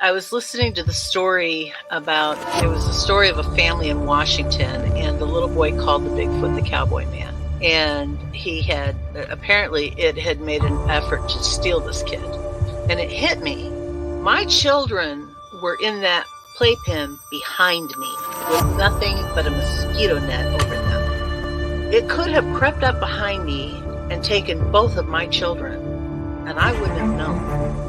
I was listening to the story about, it was a story of a family in Washington, and the little boy called the Bigfoot the Cowboy Man. And he had, apparently it had made an effort to steal this kid. And it hit me. My children were in that playpen behind me with nothing but a mosquito net over them. It could have crept up behind me and taken both of my children, and I wouldn't have known.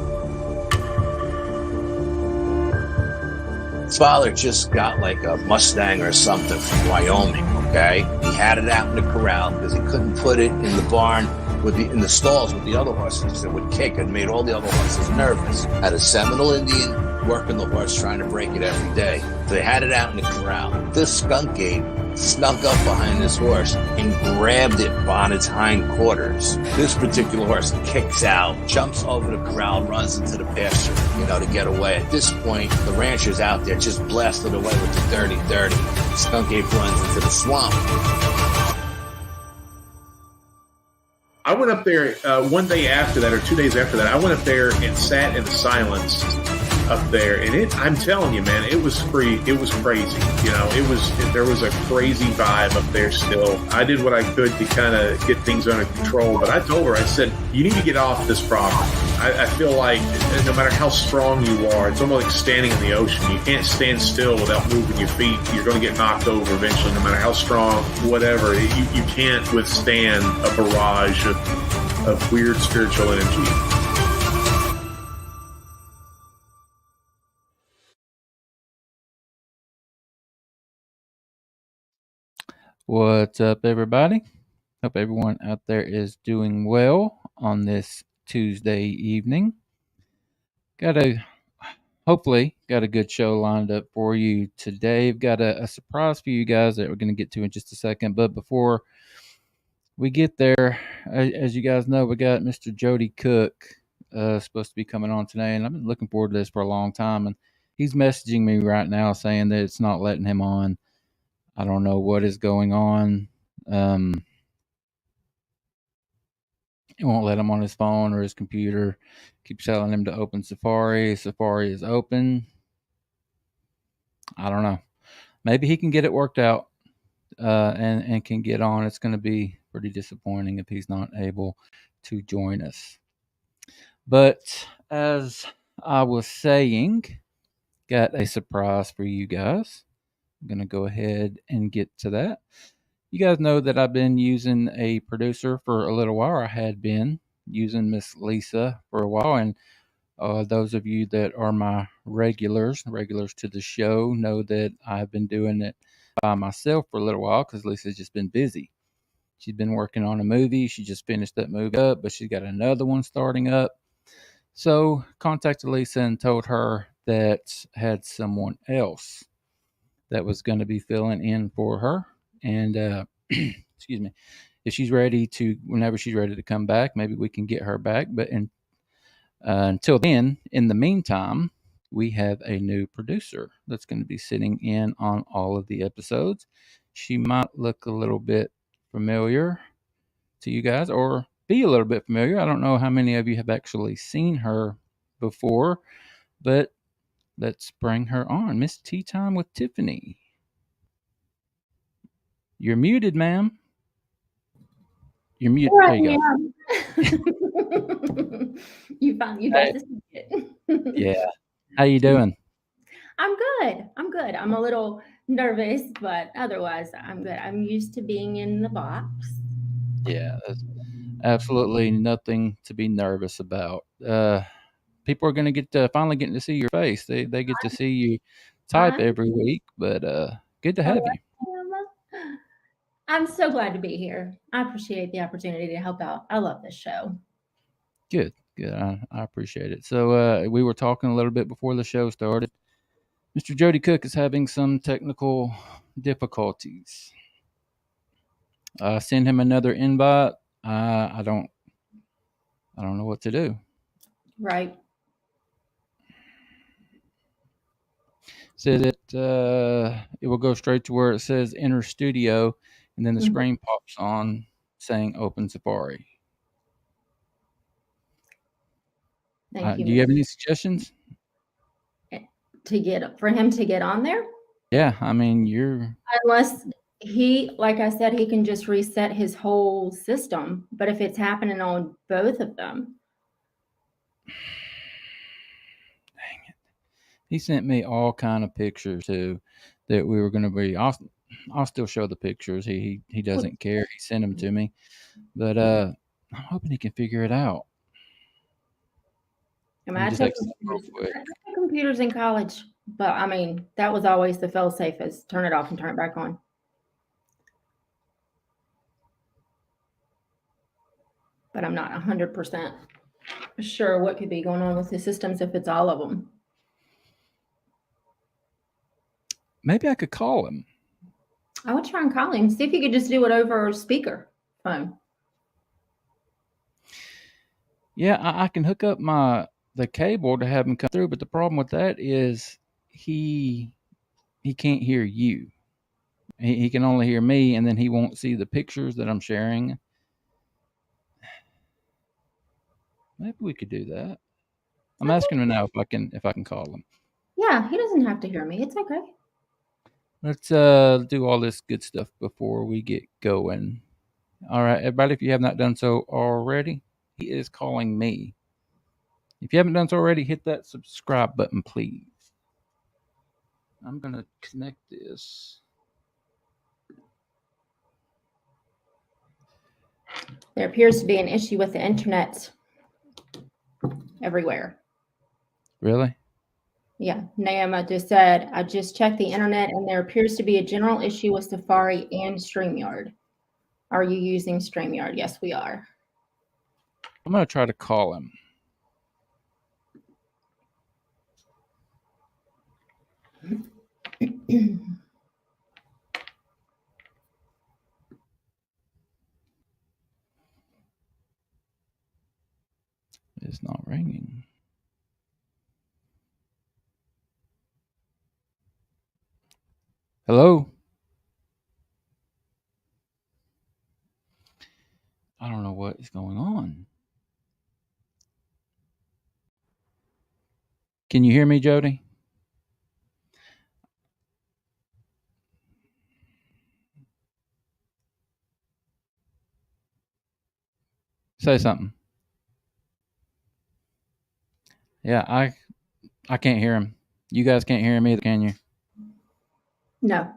Father just got like a Mustang or something from Wyoming, okay? He had it out in the corral because he couldn't put it in the barn in the stalls with the other horses. It would kick and made all the other horses nervous. Had a Seminole Indian working the horse, trying to break it every day. So they had it out in the corral. This skunk ape snuck up behind this horse and grabbed it on its hind quarters. This particular horse kicks out, jumps over the corral, runs into the pasture, to get away. At this point, the rancher's out there just blasted away with the dirty. Skunk ape runs into the swamp. I went up there one day after that, or 2 days after that. I went up there and sat in the silence up there, and I'm telling you, man, it was free. It was crazy. There was a crazy vibe up there still. I did what I could to kind of get things under control, but I told her, I said, you need to get off this property. I feel like no matter how strong you are, it's almost like standing in the ocean. You can't stand still without moving your feet. You're going to get knocked over eventually, no matter how strong, whatever. You can't withstand a barrage of weird spiritual energy. What's up, everybody? Hope everyone out there is doing well on this Tuesday evening. Hopefully got a good show lined up for you today. We've got a surprise for you guys that we're going to get to in just a second. But before we get there, as you guys know, we got Mr. Jody Cook supposed to be coming on today, and I've been looking forward to this for a long time. And he's messaging me right now saying that it's not letting him on. I don't know what is going on. It won't let him on his phone or his computer. Keeps telling him to open Safari. Safari is open. I don't know. Maybe he can get it worked out and can get on. It's going to be pretty disappointing if he's not able to join us. But as I was saying, got a surprise for you guys. I'm going to go ahead and get to that. You guys know that I've been using a producer for a little while. I had been using Miss Lisa for a while, and those of you that are my regulars to the show, know that I've been doing it by myself for a little while because Lisa's just been busy. She's been working on a movie. She just finished that movie up, but she's got another one starting up. So contacted Lisa and told her that had someone else that was going to be filling in for her. And, excuse me, whenever she's ready to come back, maybe we can get her back. But until then, in the meantime, we have a new producer that's going to be sitting in on all of the episodes. She might look a little bit familiar to you guys, or be a little bit familiar. I don't know how many of you have actually seen her before, but let's bring her on. Miss Tea Time with Tiffany. You're muted, ma'am. You're muted. There you go. You got to see it. Yeah. How you doing? I'm good. I'm a little nervous, but otherwise I'm good. I'm used to being in the box. Yeah, there's absolutely nothing to be nervous about. People are going to finally getting to see your face. They get to see you type every week, but good to have you. I'm so glad to be here. I appreciate the opportunity to help out. I love this show. Good. I appreciate it. So we were talking a little bit before the show started. Mr. Jody Cook is having some technical difficulties. Send him another invite. I don't know what to do. Right. Says it will go straight to where it says enter studio, and then the screen pops on saying open Safari. Thank you. Do you have any suggestions? for him to get on there. Yeah, I mean, you're Unless he, like I said, he can just reset his whole system. But if it's happening on both of them, he sent me all kind of pictures too that we were going to be. I'll still show the pictures. He doesn't care. He sent them to me, but I'm hoping he can figure it out. I mean, I took computers in college, but I mean, that was always the fail-safe, is turn it off and turn it back on. But I'm not 100% sure what could be going on with the systems if it's all of them. Maybe I could call him. I would try and call him. See if you could just do it over speaker phone. Yeah, I can hook up the cable to have him come through, but the problem with that is he can't hear you. He can only hear me, and then he won't see the pictures that I'm sharing. Maybe we could do that. I'm asking him now if I can call him. Yeah, he doesn't have to hear me. It's okay. Let's do all this good stuff before we get going. All right, everybody, if you have not done so already, he is calling me. If you haven't done so already, hit that subscribe button, please. I'm going to connect this. There appears to be an issue with the internet everywhere. Really? Yeah, Naima just said, I just checked the internet and there appears to be a general issue with Safari and StreamYard. Are you using StreamYard? Yes, we are. I'm going to try to call him. It's not ringing. Hello? I don't know what is going on. Can you hear me, Jody? Say something. Yeah, I can't hear him. You guys can't hear him either, can you? No.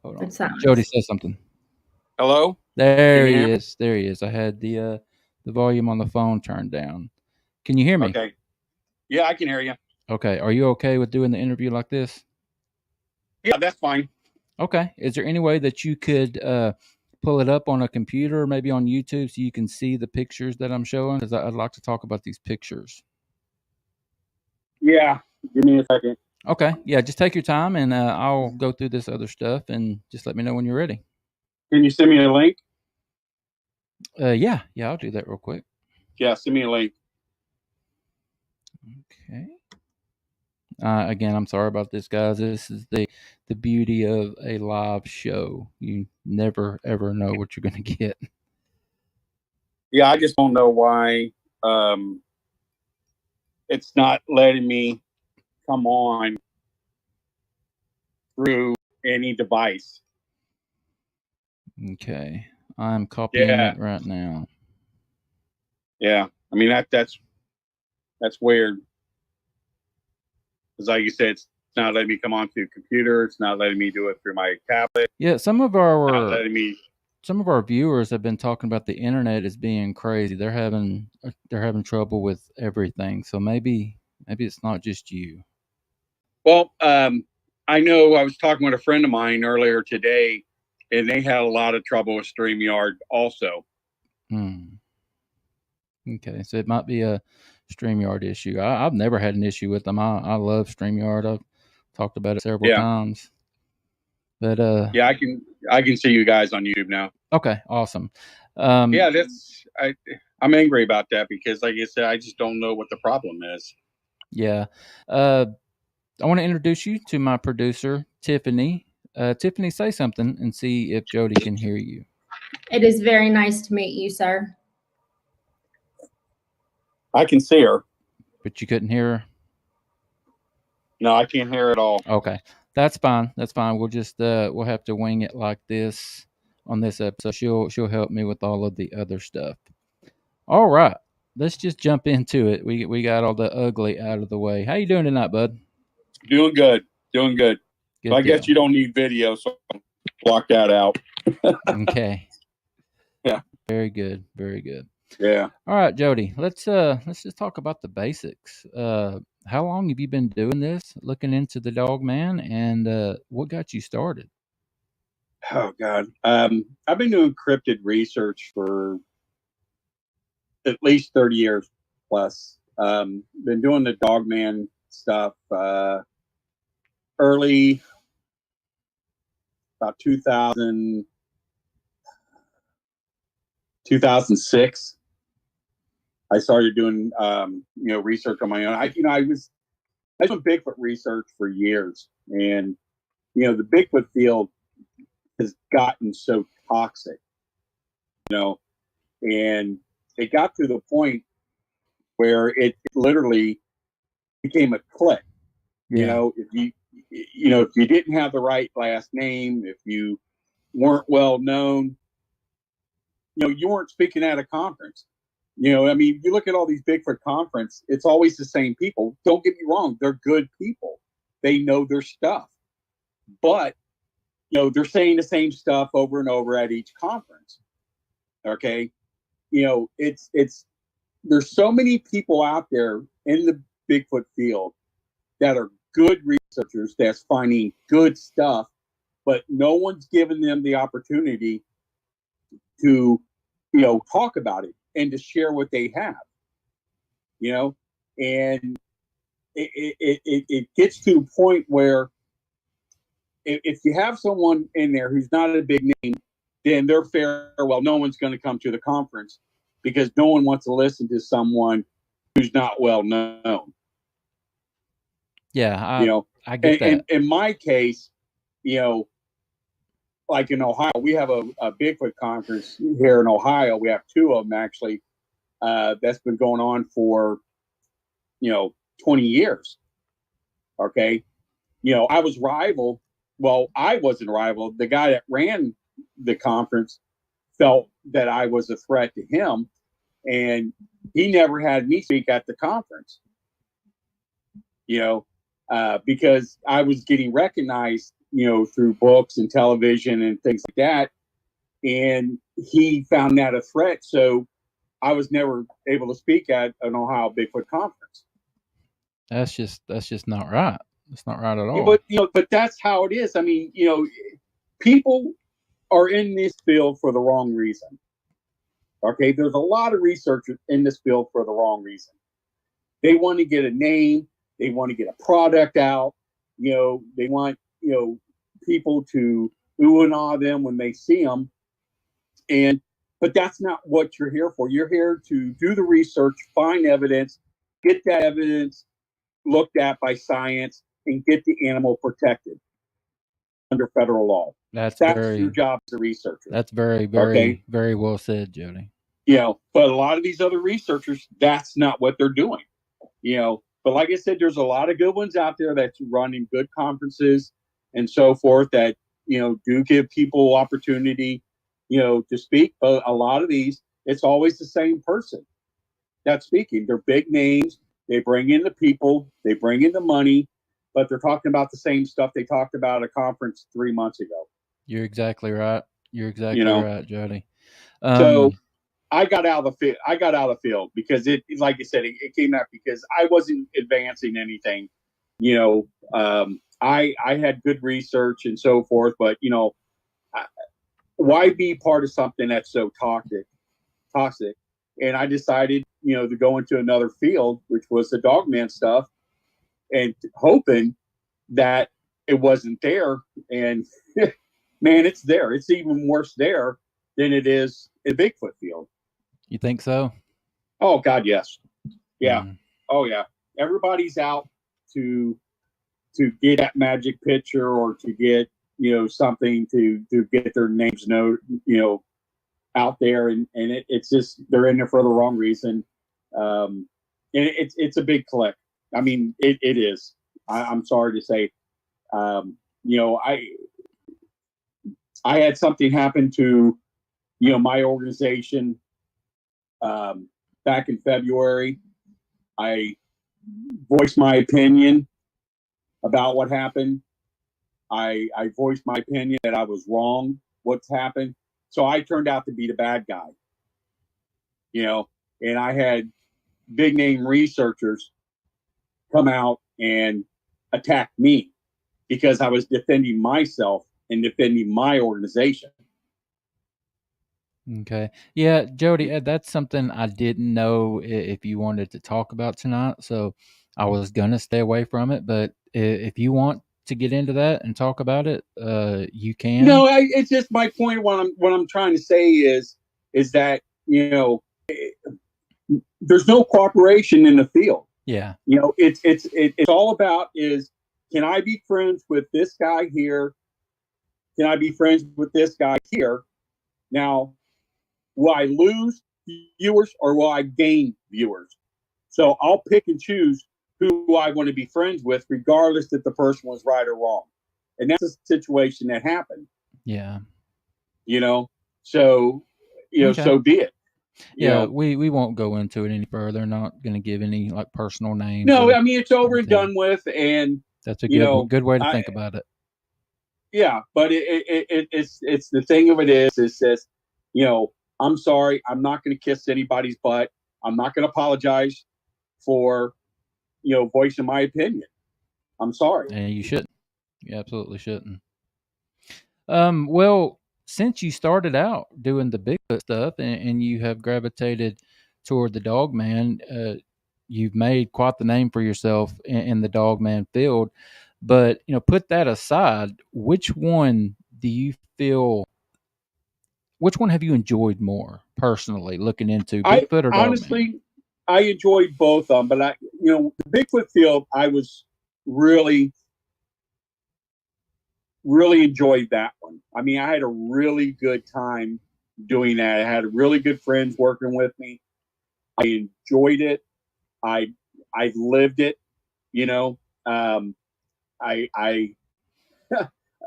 Hold on. It's silence. Jody, say something. Hello? There he is. There he is. I had the volume on the phone turned down. Can you hear me? Okay. Yeah, I can hear you. Okay. Are you okay with doing the interview like this? Yeah, that's fine. Okay. Is there any way that you could pull it up on a computer, maybe on YouTube, so you can see the pictures that I'm showing? Because I'd like to talk about these pictures. Yeah. Give me a second. Okay. Yeah, just take your time, and I'll go through this other stuff, and just let me know when you're ready. Can you send me a link? Yeah, I'll do that real quick. Yeah, send me a link. Okay. Again, I'm sorry about this, guys. This is the beauty of a live show. You never, ever know what you're going to get. Yeah, I just don't know why it's not letting me come on through any device. Okay. I'm copying it right now. Yeah. I mean, that's weird. Because like you said, it's not letting me come onto the computer. It's not letting me do it through my tablet. Yeah, some of our viewers have been talking about the internet as being crazy. They're having trouble with everything. So maybe it's not just you. Well, I know I was talking with a friend of mine earlier today, and they had a lot of trouble with StreamYard also. Okay, so it might be a StreamYard issue. I've never had an issue with them. I love StreamYard. I've talked about it several times. But yeah, I can see you guys on YouTube now. Okay, awesome. Yeah, I'm angry about that because, like I said, I just don't know what the problem is. Yeah, I want to introduce you to my producer, Tiffany. Tiffany, say something and see if Jody can hear you. It is very nice to meet you, sir. I can see her. But you couldn't hear her? No, I can't hear at all. Okay, that's fine. That's fine. We'll just we'll have to wing it like this on this episode. She'll help me with all of the other stuff. All right, let's just jump into it. We got all the ugly out of the way. How you doing tonight, bud? Doing good. Doing good. Good So I deal. guess you don't need video, so block that out. Okay. Yeah. Very good. Very good. Yeah. All right, Jody. Let's just talk about the basics. How long have you been doing this? Looking into the Dogman, and what got you started? Oh God. I've been doing cryptid research for at least 30 years plus. Been doing the Dogman stuff early about 2006. I started doing research on my own. I was doing Bigfoot research for years, and the Bigfoot field has gotten so toxic, and it got to the point where it literally became a clique. Yeah. If you didn't have the right last name, if you weren't well known, you weren't speaking at a conference. You look at all these Bigfoot conference, it's always the same people. Don't get me wrong, they're good people. They know their stuff. But, they're saying the same stuff over and over at each conference. Okay. There's so many people out there in the Bigfoot field that are good researchers that's finding good stuff, but no one's given them the opportunity to, talk about it and to share what they have, and it gets to a point where if you have someone in there who's not a big name, then they're fair. Well, no one's going to come to the conference because no one wants to listen to someone who's not well known. Yeah, I get that. In my case, like in Ohio, we have a Bigfoot conference here in Ohio. We have two of them actually. That's been going on for 20 years. Okay, I was rival. Well, I wasn't rival. The guy that ran the conference felt that I was a threat to him, and he never had me speak at the conference. Because I was getting recognized, through books and television and things like that, and he found that a threat. So I was never able to speak at an Ohio Bigfoot conference. That's just not right. It's not right at all. But that's how it is. I mean, people are in this field for the wrong reason. Okay, there's a lot of researchers in this field for the wrong reason. They want to get a name. They want to get a product out. They want people to ooh and ah them when they see them. But that's not what you're here for. You're here to do the research, find evidence, get that evidence looked at by science, and get the animal protected under federal law. That's your job as a researcher. That's very, very, very well said, Jody. But a lot of these other researchers, that's not what they're doing. But like I said, there's a lot of good ones out there that's running good conferences and so forth that, do give people opportunity, to speak. But a lot of these, it's always the same person that's speaking. They're big names. They bring in the people. They bring in the money. But they're talking about the same stuff they talked about at a conference 3 months ago. You're exactly right. You're exactly right, Jody. So I got out of the field because it, like I said, it came out because I wasn't advancing anything. I had good research and so forth, but why be part of something that's so toxic? And I decided, to go into another field, which was the Dogman stuff, and hoping that it wasn't there. And man, it's there. It's even worse there than it is in Bigfoot field. You think so? Oh God, yes. Yeah. Oh yeah. Everybody's out to get that magic picture or to get, something to get their names out there, and it's just they're in there for the wrong reason. And it's a big clique. I mean, it is. I'm sorry to say, you know, I had something happen to, you know, my organization back in February. I voiced my opinion about what happened. I voiced my opinion that I was wrong, what's happened. So I turned out to be the bad guy, you know, and I had big name researchers come out and attack me because I was defending myself and defending my organization. Okay. Yeah, Jody, that's something I didn't know if you wanted to talk about tonight. So I was going to stay away from it. But if you want to get into that and talk about it, you can. No, it's just my point. What I'm trying to say is that, you know, there's no cooperation in the field. Yeah. You know, it's all about is, can I be friends with this guy here? Can I be friends with this guy here? Now, will I lose viewers or will I gain viewers? So I'll pick and choose who I want to be friends with, regardless if the person was right or wrong. And that's a situation that happened. Yeah. You know, so, you know, Okay. so be it. Yeah, we won't go into it any further. Not going to give any like personal names. No, I mean, it's over and done with, and that's a good way to think about it. Yeah, but it's the thing of it is this, you know, I'm sorry, I'm not going to kiss anybody's butt. I'm not going to apologize for, you know, voicing my opinion. I'm sorry. And you shouldn't. You absolutely shouldn't. Well, since you started out doing the Bigfoot stuff and you have gravitated toward the Dogman, you've made quite the name for yourself in the Dogman field. But, you know, put that aside, which one do you feel, which one have you enjoyed more personally looking into, Bigfoot or Dogman? Honestly, I enjoyed both of them, but you know, the Bigfoot field, I was really enjoyed that one. I mean, I had a really good time doing that. I had really good friends working with me. I enjoyed it. I lived it. You know, I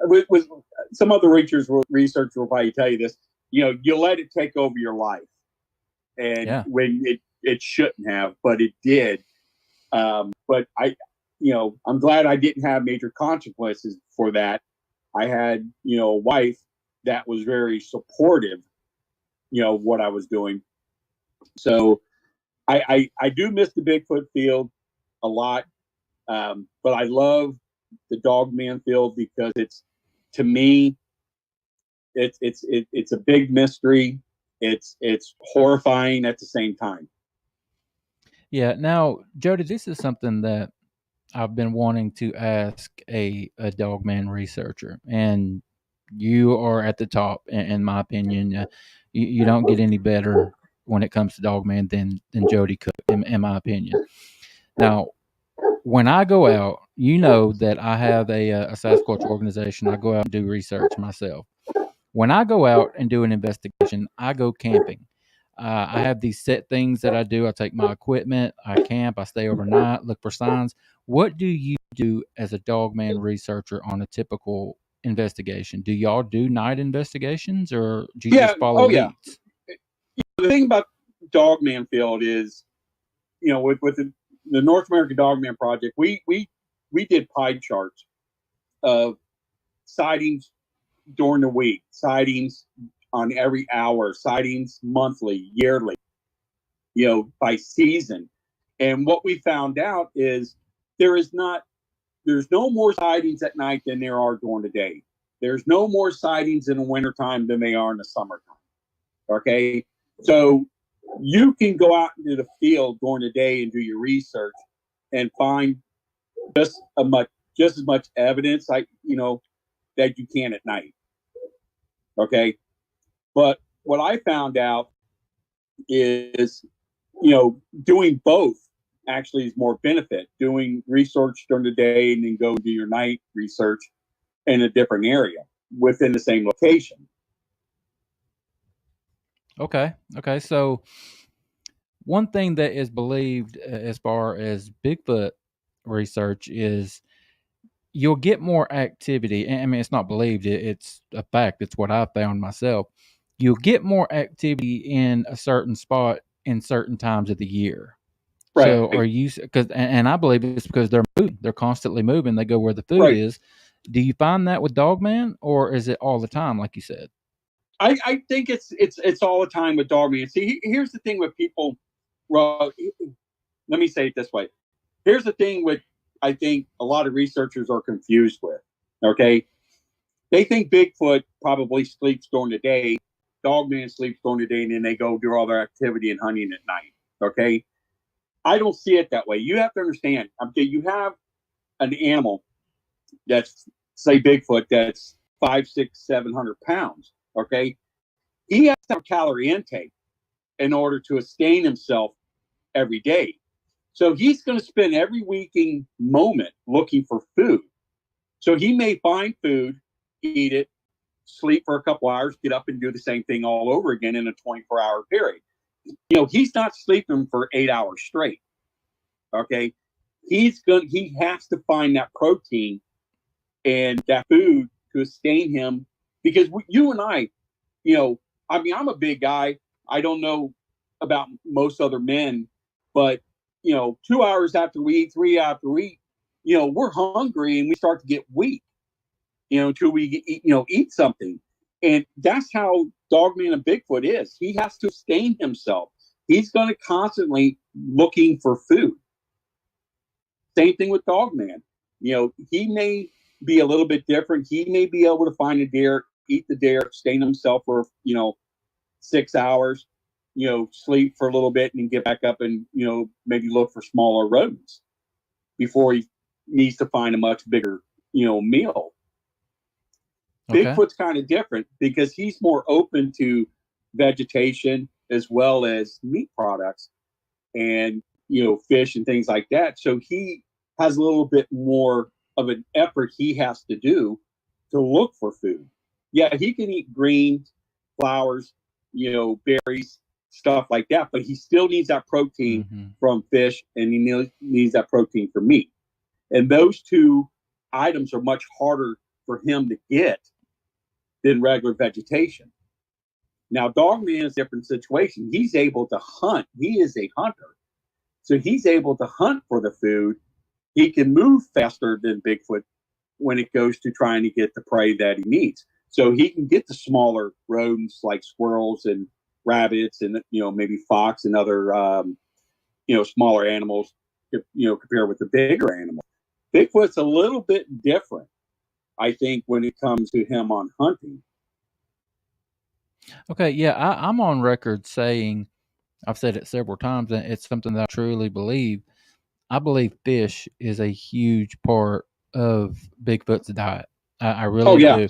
with some other researchers will probably tell you this. You know, you let it take over your life, and when it shouldn't have, but it did. But you know, I'm glad I didn't have major consequences for that. I had, you know, a wife that was very supportive, you know, of what I was doing. So I do miss the Bigfoot field a lot, but I love the Dogman field because it's, to me, it's a big mystery. It's horrifying at the same time. Yeah. Now, Jody, this is something that I've been wanting to ask a Dogman researcher, and you are at the top, in my opinion. You don't get any better when it comes to Dogman than Jody Cook, in my opinion. Now, when I go out, you know that I have a Sasquatch organization. I go out and do research myself. When I go out and do an investigation, I go camping. I have these set things that I do. I take my equipment, I camp, I stay overnight, look for signs. What do you do as a Dogman researcher on a typical investigation? Do y'all do night investigations, or do you just follow leads? The thing about Dogman field is, you know, with the North American Dogman Project, we did pie charts of sightings during the week, sightings on every hour, sightings monthly, yearly, you know, by season. And what we found out is there's no more sightings at night than there are during the day. There's no more sightings in the wintertime than they are in the summertime. Okay. So you can go out into the field during the day and do your research and find just as much evidence, like, you know, that you can at night. Okay. But what I found out is, you know, doing both actually is more benefit. Doing research during the day and then go do your night research in a different area within the same location. Okay. So one thing that is believed as far as Bigfoot research is you'll get more activity. I mean, it's not believed; it's a fact. It's what I found myself. You'll get more activity in a certain spot in certain times of the year. Right. So, are you? Because, and I believe it's because they're moving. They're constantly moving. They go where the food Right. is. Do you find that with Dogman, or is it all the time, like you said? I think it's all the time with Dogman. See, here's the thing with people. Well, let me say it this way. Here's the thing with I think a lot of researchers are confused with. Okay, they think Bigfoot probably sleeps during the day, Dogman sleeps during the day, and then they go do all their activity and hunting at night. Okay, I don't see it that way. You have to understand. Okay, you have an animal that's say Bigfoot that's 5, 6, 700 pounds. Okay, he has to have calorie intake in order to sustain himself every day. So he's going to spend every waking moment looking for food. So he may find food, eat it, sleep for a couple hours, get up and do the same thing all over again in a 24-hour period. He's not sleeping for 8 hours straight. Okay. He has to find that protein and that food to sustain him because you and I, I'm a big guy. I don't know about most other men, but 2 hours after we eat, 3 after we eat, we're hungry and we start to get weak, until we eat something. And that's how Dogman and Bigfoot is. He has to sustain himself. He's going to constantly looking for food. Same thing with Dogman. He may be a little bit different. He may be able to find a deer, eat the deer, sustain himself for 6 hours, sleep for a little bit and get back up and, maybe look for smaller rodents before he needs to find a much bigger, meal. Okay. Bigfoot's kind of different because he's more open to vegetation as well as meat products and, fish and things like that. So he has a little bit more of an effort he has to do to look for food. Yeah, he can eat greens, flowers, berries, stuff like that, but he still needs that protein from fish and he needs that protein from meat. And those two items are much harder for him to get than regular vegetation. Now, Dogman is a different situation. He's able to hunt. He is a hunter. So he's able to hunt for the food. He can move faster than Bigfoot when it goes to trying to get the prey that he needs. So he can get the smaller rodents like squirrels and rabbits and, maybe fox and other, smaller animals, compared with the bigger animals. Bigfoot's a little bit different, I think, when it comes to him on hunting. Okay, yeah, I'm on record saying, I've said it several times, and it's something that I truly believe. I believe fish is a huge part of Bigfoot's diet. I really do.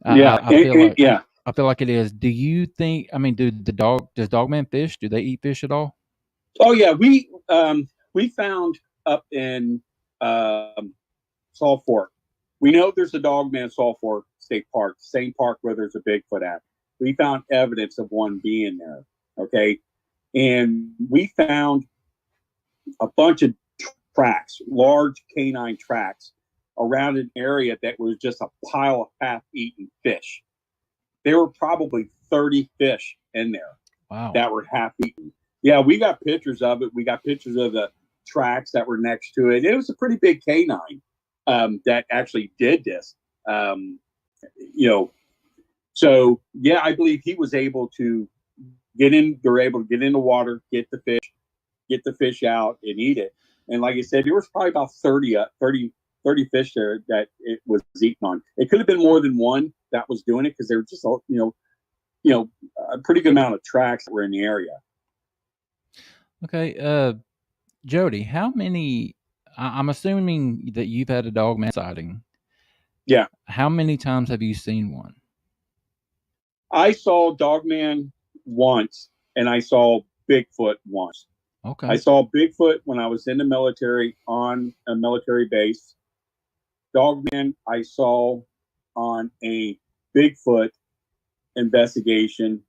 I feel like it is. Do you think? I mean, does Dogman fish? Do they eat fish at all? Oh yeah, we found up in Salt Fork. We know there's a Dogman Salt Fork State Park, same park where there's a Bigfoot at. We found evidence of one being there. Okay, and we found a bunch of tracks, large canine tracks around an area that was just a pile of half-eaten fish. There were probably 30 fish in there. Wow. That were half-eaten. Yeah, we got pictures of it. We got pictures of the tracks that were next to it. It was a pretty big canine that actually did this. So yeah, I believe he was able to get in. They're able to get in the water, get the fish out, and eat it. And like I said, there was probably about 30 fish there that it was eaten on. It could have been more than one that was doing it because they were just a pretty good amount of tracks that were in the area. Okay, Jody, how many? I'm assuming that you've had a Dogman sighting. Yeah. How many times have you seen one? I saw Dogman once, and I saw Bigfoot once. Okay. I saw Bigfoot when I was in the military on a military base. Dogman I saw on a Bigfoot investigation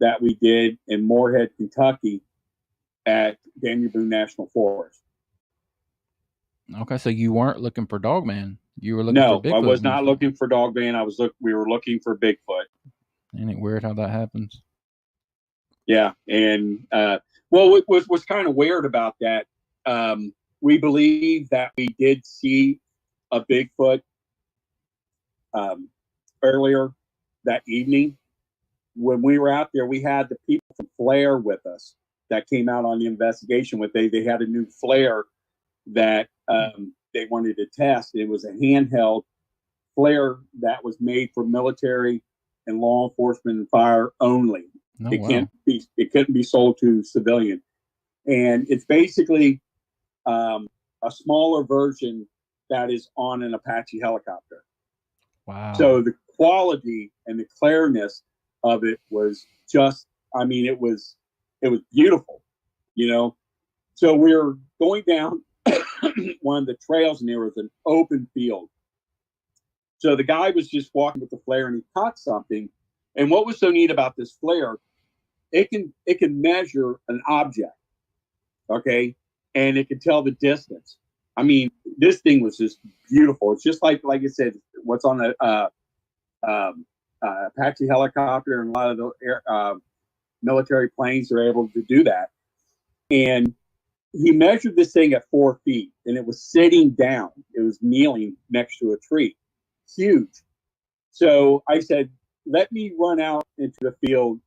that we did in Moorhead, Kentucky at Daniel Boone National Forest. Okay, so you weren't looking for Dogman. You were looking for Bigfoot. No, I was not looking for Dogman. We were looking for Bigfoot. Ain't it weird how that happens? Yeah, and what was kind of weird about that, we believe that we did see a Bigfoot earlier that evening. When we were out there, we had the people from Flare with us that came out on the investigation with. They had a new flare that they wanted to test. It was a handheld flare that was made for military and law enforcement and fire only. It couldn't be sold to civilian. And it's basically a smaller version that is on an Apache helicopter. Wow. So the quality and the clearness of it was just, it was beautiful, So we were going down one of the trails and there was an open field. So the guy was just walking with the flare and he caught something. And what was so neat about this flare, it can measure an object, okay? And it can tell the distance. This thing was just beautiful. It's just like I said, what's on a Apache helicopter, and a lot of the military planes are able to do that. And he measured this thing at 4 feet, and it was sitting down. It was kneeling next to a tree. Huge. So I said, let me run out into the field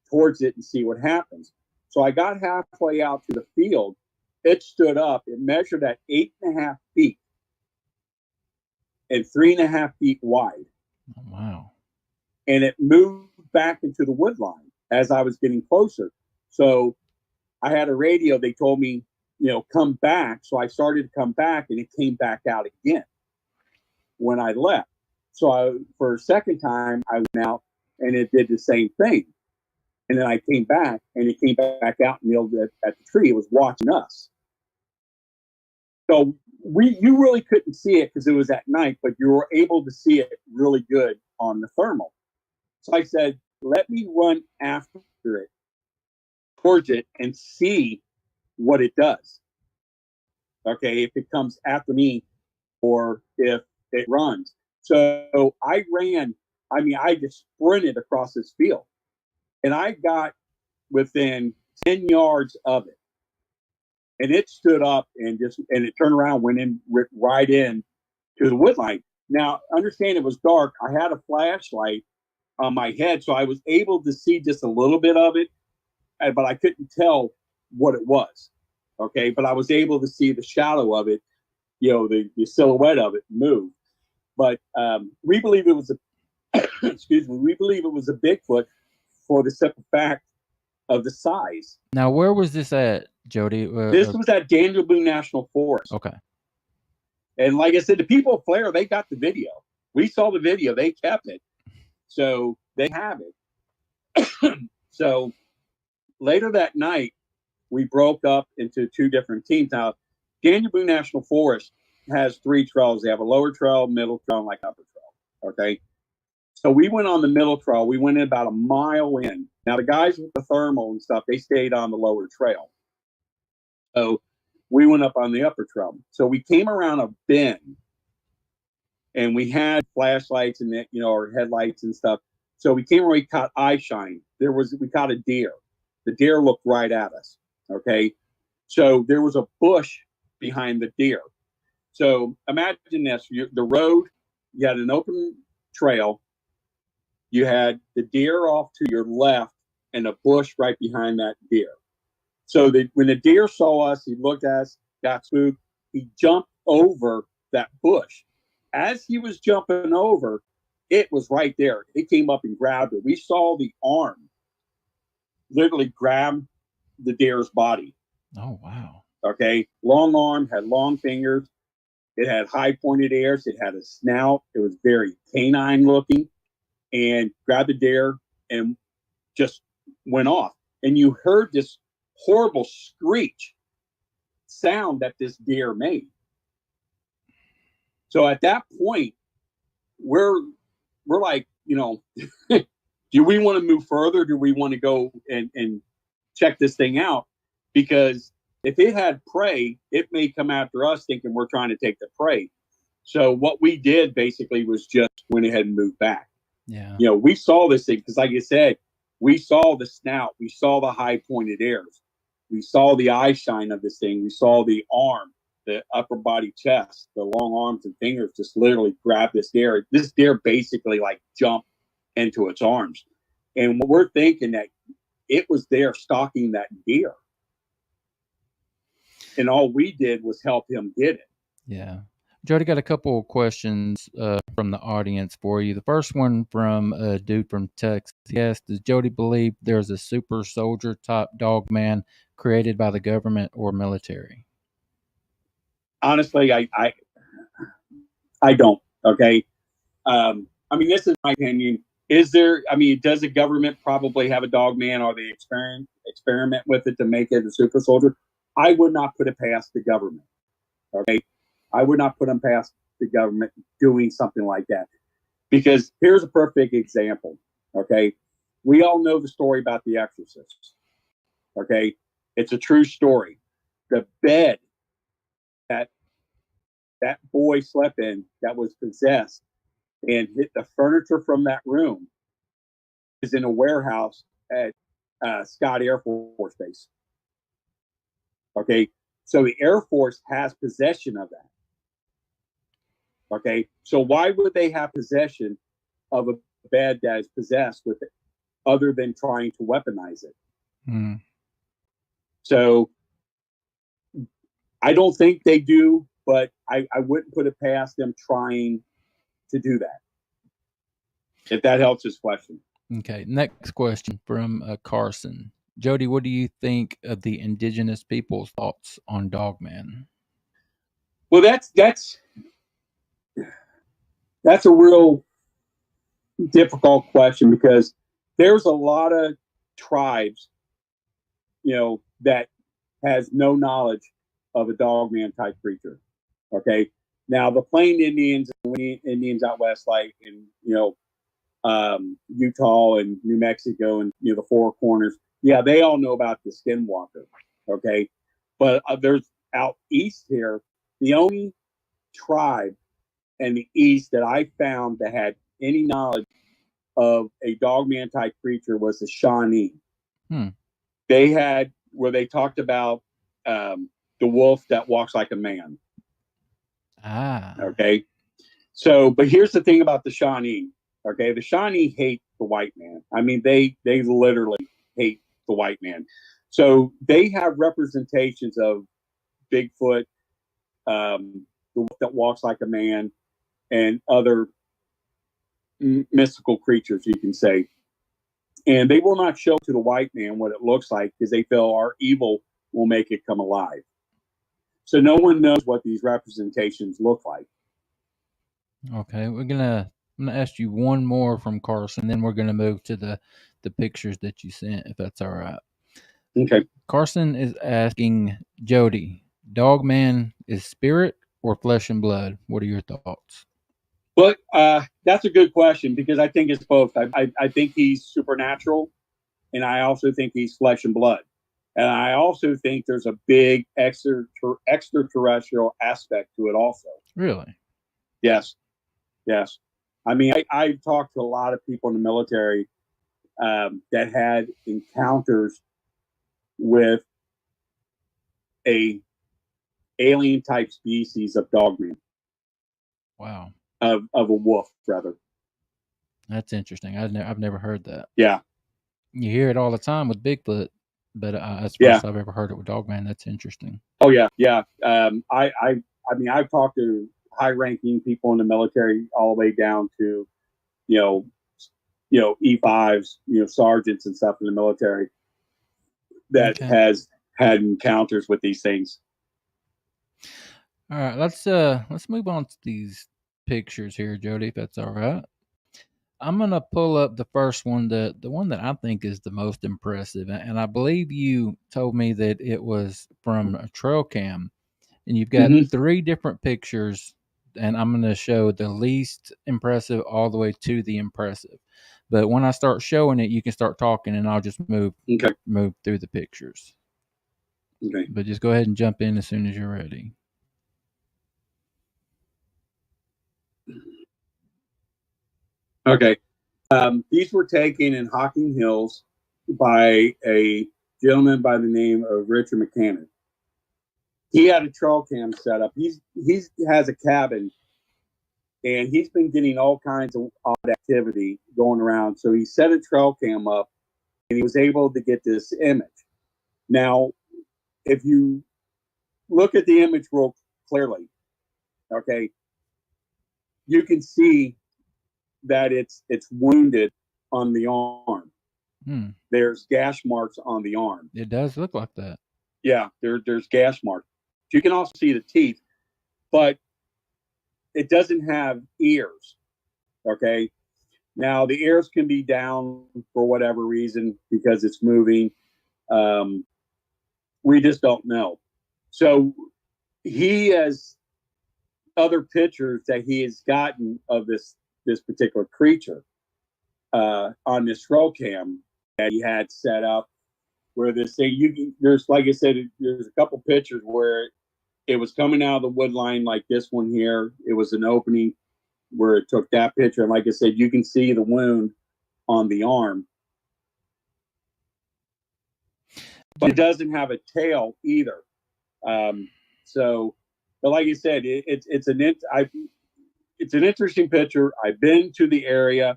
towards it and see what happens. So I got halfway out to the field. It stood up. It measured at 8.5 feet and 3.5 feet wide. Oh, wow. And it moved back into the wood line as I was getting closer. So I had a radio. They told me, come back. So I started to come back, and it came back out again when I left. So for a second time, I went out, and it did the same thing. And then I came back, and it came back out and kneeled at the tree. It was watching us. So you really couldn't see it because it was at night, but you were able to see it really good on the thermal. So I said, let me run after it, towards it, and see what it does. Okay, if it comes after me or if it runs. So I ran, I just sprinted across this field. And I got within 10 yards of it. And it stood up and it turned around, went right in to the wood line. Now, understand it was dark. I had a flashlight on my head, so I was able to see just a little bit of it, but I couldn't tell what it was. Okay, but I was able to see the shadow of it, the silhouette of it move. But we believe it was we believe it was a Bigfoot for the simple fact of the size. Now, where was this at, Jody? This was at Daniel Boone National Forest. Okay. And like I said, the people of Flare, they got the video. We saw the video. They kept it. So they have it. So later that night, we broke up into 2 different teams. Now, Daniel Boone National Forest has 3 trails. They have a lower trail, middle trail, and upper trail. Okay. So we went on the middle trail. We went in about a mile in. Now, the guys with the thermal and stuff, they stayed on the lower trail. So we went up on the upper trail. So we came around a bend, and we had flashlights and our headlights and stuff. So we came around, we caught eye shine. We caught a deer. The deer looked right at us. Okay. So there was a bush behind the deer. So imagine this, the road, you had an open trail. You had the deer off to your left and a bush right behind that deer. So when the deer saw us, he looked at us, got spooked. He jumped over that bush. As he was jumping over, it was right there. It came up and grabbed it. We saw the arm literally grab the deer's body. Oh, wow. Okay. Long arm, had long fingers. It had high pointed ears. It had a snout. It was very canine looking, and grabbed the deer and just went off. And you heard this horrible screech sound that this deer made. So at that point, we're like, do we want to move further? Do we want to go and check this thing out? Because if it had prey, it may come after us thinking we're trying to take the prey. So what we did basically was just went ahead and moved back. Yeah. You know, we saw this thing because, like you said, we saw the snout, we saw the high pointed ears, we saw the eye shine of this thing, we saw the arm, the upper body chest, the long arms and fingers just literally grab this deer. This deer basically like jumped into its arms. And we're thinking that it was there stalking that deer. And all we did was help him get it. Yeah. Jody, got a couple of questions from the audience for you. The first one from a dude from Texas. He asked, does Jody believe there's a super soldier type dog man created by the government or military? Honestly, I don't. Okay. I mean, this is my opinion. Is there, I mean, does the government probably have a dog man, or they experiment with it to make it a super soldier? I would not put it past the government. Okay. I would not put them past the government doing something like that. Because here's a perfect example. Okay. We all know the story about The Exorcist. Okay. It's a true story. The bed that boy slept in that was possessed and hit the furniture from that room is in a warehouse at Scott Air Force Base. Okay. So the Air Force has possession of that. Okay. So why would they have possession of a bed that is possessed with it other than trying to weaponize it? Hmm. So I don't think they do, but I wouldn't put it past them trying to do that. If that helps his question. Okay. Next question from Carson. Jody, what do you think of the indigenous people's thoughts on Dogman? Well, that's a real difficult question because there's a lot of tribes, you know, that has no knowledge of a dogman type creature. Okay. Now the Plain Indians and Indians out west, like in, you know, Utah and New Mexico and, you know, the Four Corners. Yeah, they all know about the skinwalker. Okay. But there's out east here, the only tribe in the east that I found that had any knowledge of a dogman type creature was the Shawnee. They had where they talked about the wolf that walks like a man. Okay. So, but here's the thing about the Shawnee. Okay, the Shawnee hate the white man. I mean, they literally hate the white man. So they have representations of Bigfoot, the wolf that walks like a man, and other mystical creatures, you can say. And they will not show to the white man what it looks like because they feel our evil will make it come alive. So no one knows what these representations look like. Okay, I'm gonna ask you one more from Carson, then we're gonna move to the pictures that you sent, if that's all right. Okay. Carson is asking Jody, Dogman is spirit or flesh and blood? What are your thoughts? Well, that's a good question because I think it's both. I think he's supernatural, and I also think he's flesh and blood. And I also think there's a big extraterrestrial aspect to it also. Really? Yes. Yes. I mean, I've talked to a lot of people in the military that had encounters with a alien type species of dogman. Wow. Of a wolf, rather. That's interesting. I've never heard that. Yeah. You hear it all the time with Bigfoot, but that's the first I've ever heard it with Dogman. That's interesting. Oh yeah, yeah. I mean, I've talked to high-ranking people in the military, all the way down to, you know, E5s, you know, sergeants and stuff in the military that has had encounters with these things. All right, let's move on to these pictures here, Jody, if that's all right. I'm gonna pull up the first one, the one that I think is the most impressive, and I believe you told me that it was from a trail cam, and you've got 3 different pictures, and I'm gonna show the least impressive all the way to the impressive. But when I start showing it, you can start talking, and I'll just move through the pictures. Okay. But just go ahead and jump in as soon as you're ready. Okay. These were taken in Hocking Hills by a gentleman by the name of Richard McCannon. He had a trail cam set up. He has a cabin, and he's been getting all kinds of odd activity going around. So he set a trail cam up, and he was able to get this image. Now, if you look at the image real clearly, okay, you can see that it's wounded on the arm. There's gash marks on the arm. It does look like that. Yeah, there's gash marks. You can also see the teeth, but it doesn't have ears. Okay. Now the ears can be down for whatever reason because it's moving. We just don't know. So he has other pictures that he has gotten of this particular creature on this roll cam that he had set up. Where this thing, there's, like I said, there's a couple pictures where it was coming out of the wood line, like this one here. It was an opening where it took that picture, and like I said, you can see the wound on the arm, but it doesn't have a tail either. So, but like I said, it's an interesting picture. I've been to the area.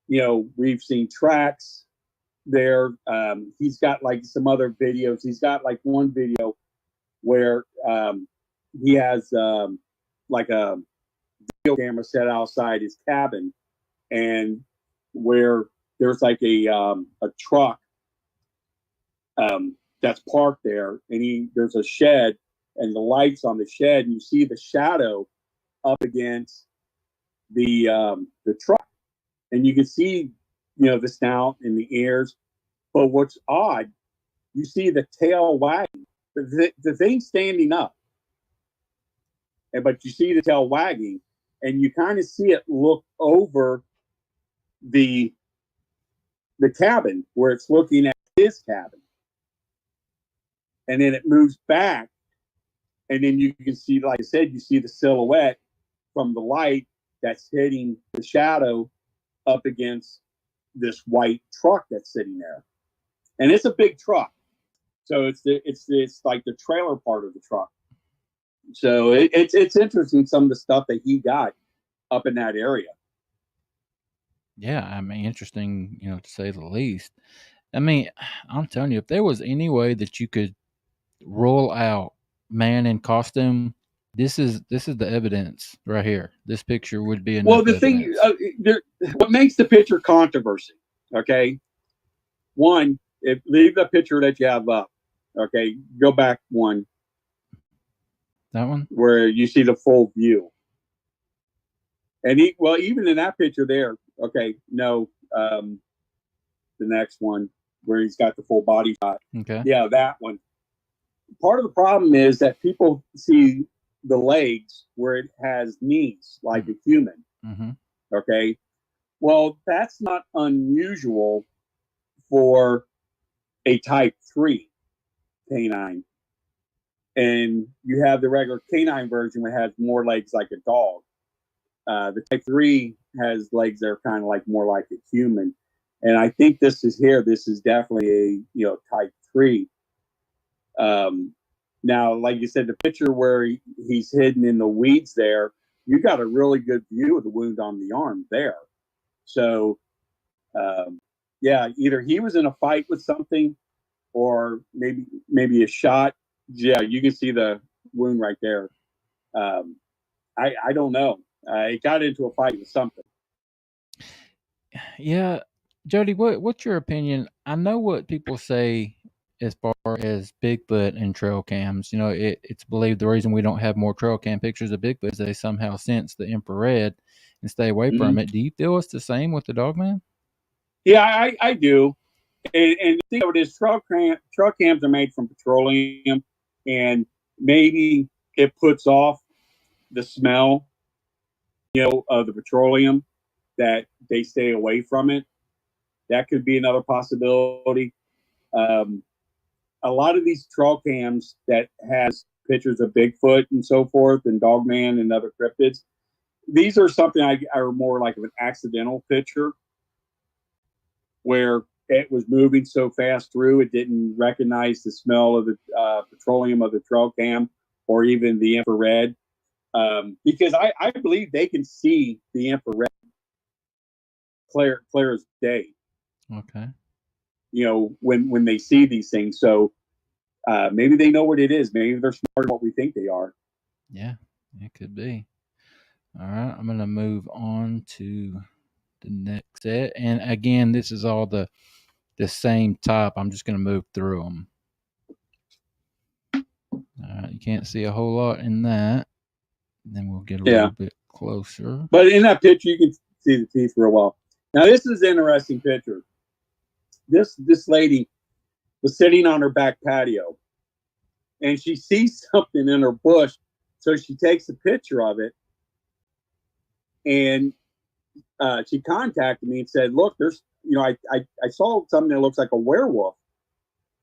You know, we've seen tracks there. He's got like some other videos. He's got like one video where he has like a video camera set outside his cabin, and where there's like a truck that's parked there, and there's a shed, and the lights on the shed, and you see the shadow up against the truck, and you can see, you know, the snout and the ears. But what's odd, you see the tail wagging. The thing's standing up, but you see the tail wagging, and you kind of see it look over the cabin where it's looking at his cabin, and then it moves back, and then you can see, like I said, you see the silhouette from the light that's hitting the shadow up against this white truck that's sitting there, and it's a big truck. So it's like the trailer part of the truck. So it's interesting, some of the stuff that he got up in that area. Yeah, I mean, interesting, you know, to say the least. I mean, I'm telling you, if there was any way that you could rule out man in costume, this is the evidence right here. This picture would be enough. Well, the thing, what makes the picture controversy? Okay, one, leave the picture that you have up. Okay, go back one. That one where you see the full view, and even in that picture there. Okay, no, the next one where he's got the full body shot. Okay, yeah, that one. Part of the problem is that people see the legs where it has knees like a human. Mm-hmm. Okay, well, that's not unusual for a type 3 canine. And you have the regular canine version that has more legs like a dog. The type 3 has legs that are kind of like more like a human. And I think this is definitely a type 3. Now, like you said, the picture where he's hidden in the weeds there, you got a really good view of the wound on the arm there. So, yeah, either he was in a fight with something, or maybe a shot. Yeah, you can see the wound right there. I don't know. It got into a fight with something. Yeah, Jody, what's your opinion? I know what people say as far as Bigfoot and trail cams. You know, it's believed the reason we don't have more trail cam pictures of Bigfoot is they somehow sense the infrared and stay away from it. Do you feel it's the same with the Dogman? Yeah, I do. And the thing of it is, trail cams are made from petroleum, and maybe it puts off the smell, of the petroleum, that they stay away from it. That could be another possibility. A lot of these trail cams that has pictures of Bigfoot and so forth, and Dogman and other cryptids, these are something I are more like of an accidental picture where it was moving so fast through it didn't recognize the smell of the petroleum of the trail cam or even the infrared. Because I believe they can see the infrared clear as day. Okay. You know, when they see these things. So maybe they know what it is. Maybe they're smarter than what we think they are. Yeah, it could be. All right, I'm going to move on to the next set. And again, this is all the same type. I'm just going to move through them. All right, you can't see a whole lot in that. Then we'll get a little bit closer. But in that picture, you can see the teeth real well. Now, this is an interesting picture. This lady was sitting on her back patio, and she sees something in her bush, so she takes a picture of it, and she contacted me and said, "Look, there's, you know, I saw something that looks like a werewolf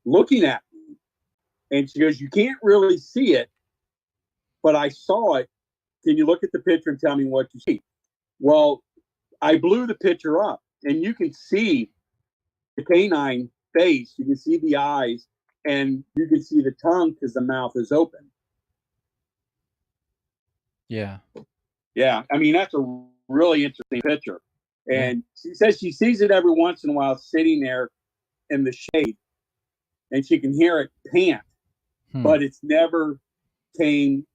looking at me," and she goes, "You can't really see it, but I saw it. Can you look at the picture and tell me what you see?" Well, I blew the picture up, and you can see the canine face, you can see the eyes, and you can see the tongue because the mouth is open. Yeah. Yeah, I mean, that's a really interesting picture. And she says she sees it every once in a while sitting there in the shade, and she can hear it pant, but it's never came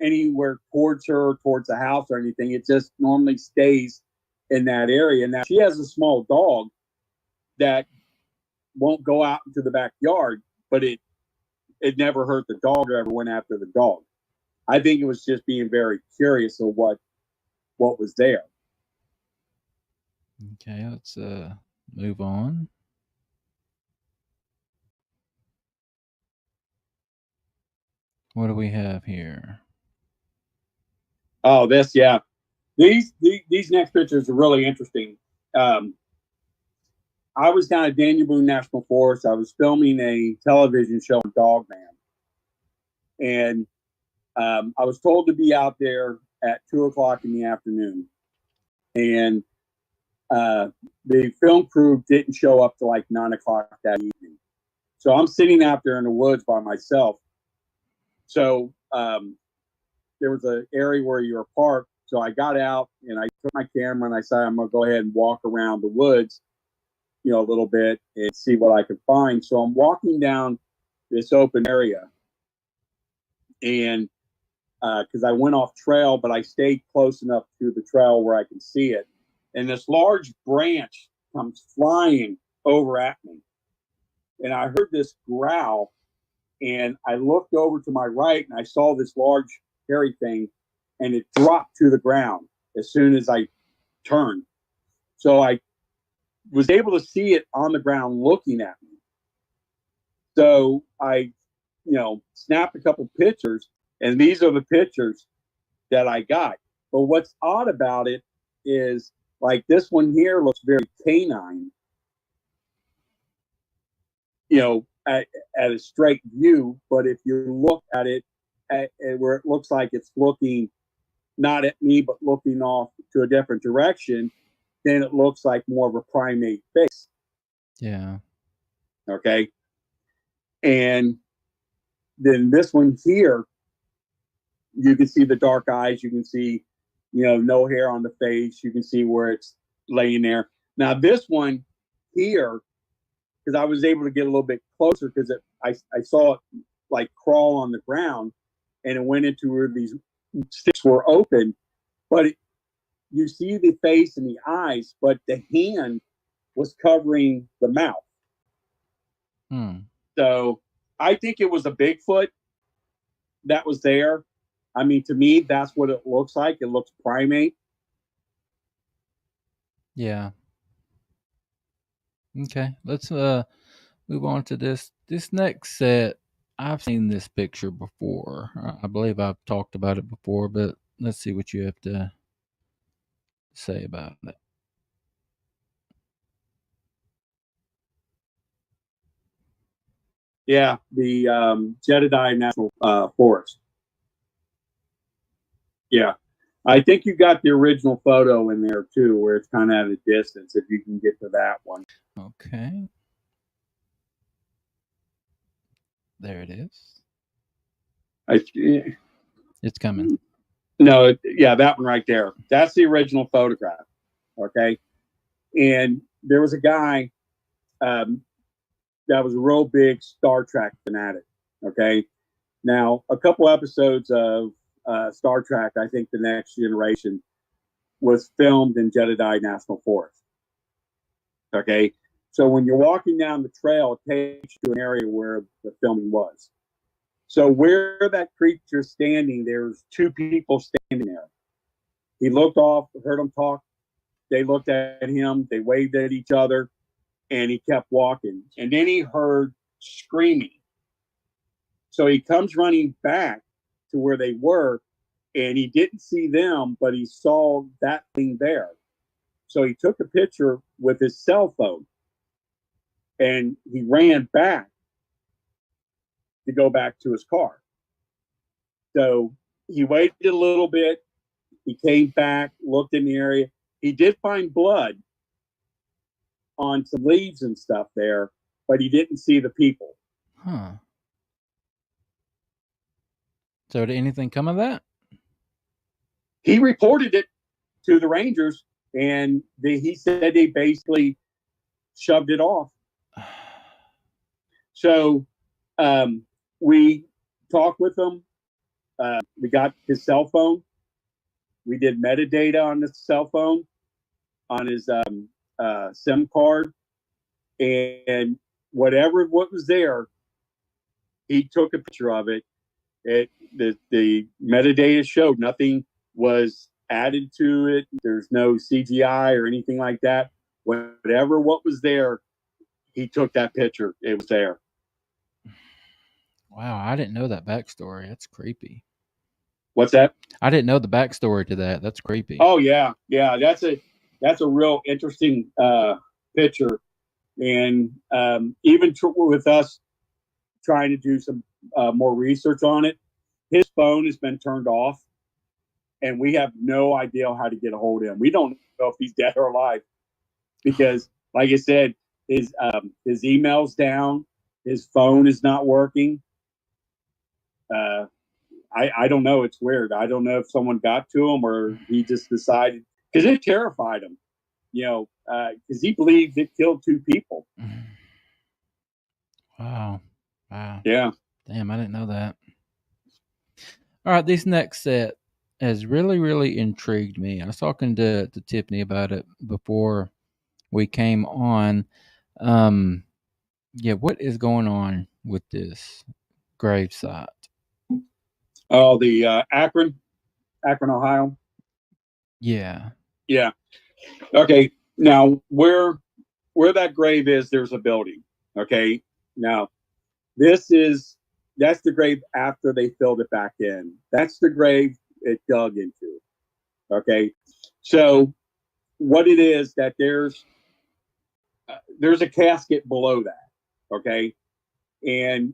anywhere towards her, towards the house or anything. It just normally stays in that area. Now, she has a small dog that won't go out into the backyard, but it never hurt the dog or ever went after the dog. I think it was just being very curious of what was there. Okay, let's move on. What do we have here? Oh, this, yeah. These next pictures are really interesting. I was down at Daniel Boone National Forest. I was filming a television show on Dogman. And I was told to be out there at 2:00 in the afternoon. And the film crew didn't show up till like 9:00 that evening. So I'm sitting out there in the woods by myself. So there was an area where you were parked. So I got out and I took my camera and I said, I'm going to go ahead and walk around the woods, you know, a little bit and see what I could find. So I'm walking down this open area, and because I went off trail, but I stayed close enough to the trail where I can see it. And this large branch comes flying over at me. And I heard this growl, and I looked over to my right and I saw this large hairy thing, and it dropped to the ground as soon as I turned. So I was able to see it on the ground looking at me. So I, you know, snapped a couple pictures, and these are the pictures that I got. But what's odd about it is, like, this one here looks very canine, you know, at a straight view. But if you look at it at where it looks like it's looking not at me, but looking off to a different direction, then it looks like more of a primate face. Yeah. Okay. And then this one here, you can see the dark eyes. You can see, you know, no hair on the face. You can see where it's laying there. Now, this one here, because I was able to get a little bit closer, because I saw it like crawl on the ground, and it went into where these sticks were open. But you see the face and the eyes, but the hand was covering the mouth. So I think it was a Bigfoot that was there. I mean, to me, that's what it looks like. It looks primate. Yeah. Okay, let's move on to this next set. I've seen this picture before. I believe I've talked about it before, but let's see what you have to say about it. Yeah, the Joedy National Forest. Yeah. I think you got the original photo in there too, where it's kind of at a distance. If you can get to that one. Okay. There it is. It's coming. No, yeah, that one right there. That's the original photograph. Okay. And there was a guy that was a real big Star Trek fanatic. Okay. Now, a couple episodes of Star Trek, I think The Next Generation, was filmed in Jody National Forest. Okay. So when you're walking down the trail, it takes you to an area where the filming was. So where that creature's standing, there's two people standing there. He looked off, heard them talk. They looked at him. They waved at each other, and he kept walking. And then he heard screaming. So he comes running back to where they were, and he didn't see them, but he saw that thing there. So he took a picture with his cell phone, and he ran back to go back to his car. So he waited a little bit. He came back, looked in the area. He did find blood on some leaves and stuff there, but he didn't see the people. Huh. So did anything come of that? He reported it to the Rangers, and he said they basically shoved it off. So we talked with him. We got his cell phone. We did metadata on his cell phone, on his SIM card, and what was there, he took a picture of it. The metadata showed nothing was added to it. There's no CGI or anything like that. What was there, he took that picture. It was there. Wow, I didn't know that backstory. That's creepy. What's that? I didn't know the backstory to that. That's creepy. Oh yeah. That's a real interesting picture, and even with us trying to do some more research on it, his phone has been turned off, and we have no idea how to get a hold of him. We don't know if he's dead or alive because, like I said, his email's down, his phone is not working. I don't know. It's weird. I don't know if someone got to him or he just decided, because it terrified him, because he believed it killed two people. Wow. Yeah. Damn, I didn't know that. All right, this next set has really, really intrigued me. I was talking to Tiffany about it before we came on. Yeah, what is going on with this gravesite? Oh, the Akron, Ohio. Yeah. Okay. Now, where that grave is, there's a building. Okay. Now, that's the grave after they filled it back in. That's the grave it dug into. Okay. So, what it is that there's a casket below that. Okay, and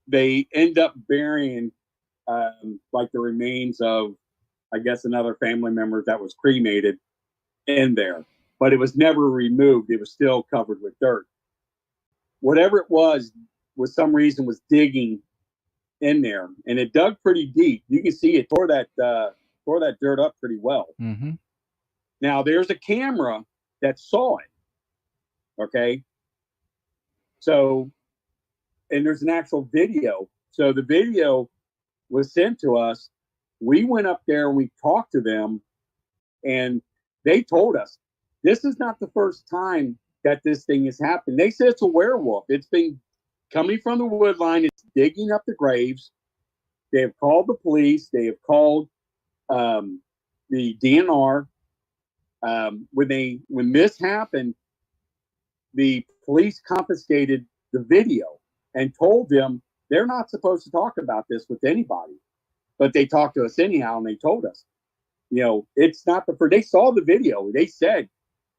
they end up burying like the remains of, I guess, another family member that was cremated in there, but it was never removed. It was still covered with dirt. Whatever it was some reason was digging in there, and it dug pretty deep. You can see it tore that dirt up pretty well. Mm-hmm. Now there's a camera that saw it. Okay, so, and there's an actual video. So the video was sent to us. We went up there and we talked to them, and they told us this is not the first time that this thing has happened. They said it's a werewolf. It's been coming from the wood line. It's digging up the graves. They have called the police. They have called the DNR. When this happened, the police confiscated the video and told them they're not supposed to talk about this with anybody. But they talked to us anyhow, and they told us, it's not they saw the video. They said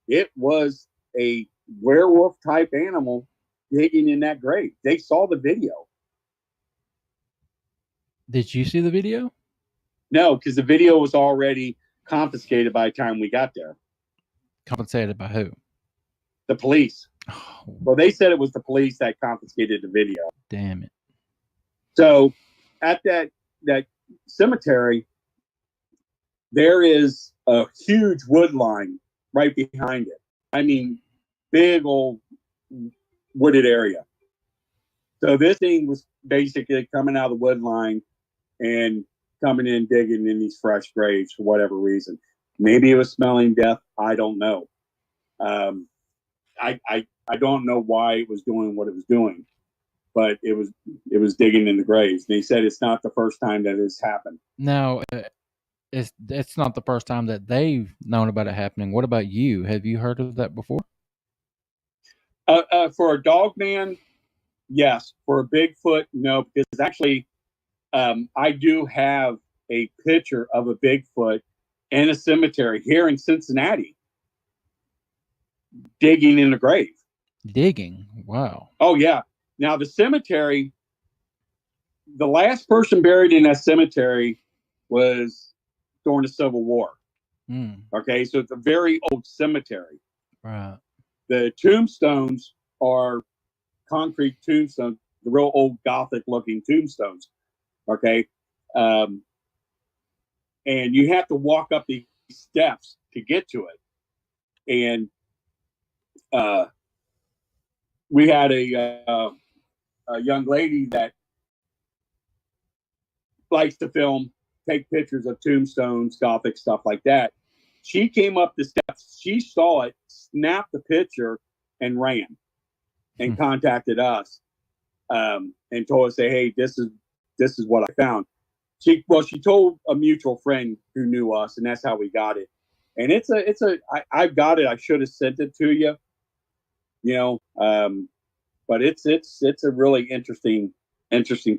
it was a werewolf type animal digging in that grave. They saw the video. Did you see the video? No, because the video was already confiscated by the time we got there. Compensated by who? The police. Oh, Well, they said it was the police that confiscated the video. damn it. So at that cemetery, there is a huge wood line right behind it. I mean, big old wooded area. So this thing was basically coming out of the wood line and coming in, digging in these fresh graves for whatever reason. Maybe it was smelling death. I don't know. I don't know why it was doing what it was doing, but it was digging in the graves. They said it's not the first time that it's happened. Now, it's not the first time that they've known about it happening. What about you? Have you heard of that before? For a Dogman, yes. For a Bigfoot, no. Because actually, I do have a picture of a Bigfoot in a cemetery here in Cincinnati, digging in the grave. Digging? Wow. Oh yeah. Now the cemetery, the last person buried in that cemetery was during the Civil War. Okay, so it's a very old cemetery. Right. The tombstones are concrete tombstones, the real old Gothic looking tombstones. Okay. And you have to walk up these steps to get to it. And we had a young lady that likes to film, take pictures of tombstones, Gothic stuff like that. She came up the steps, she saw it, snapped the picture, and ran and contacted us and told us, hey, this is what I found. She told a mutual friend who knew us, and that's how we got it. And I've got it. I should have sent it to you, but it's a really interesting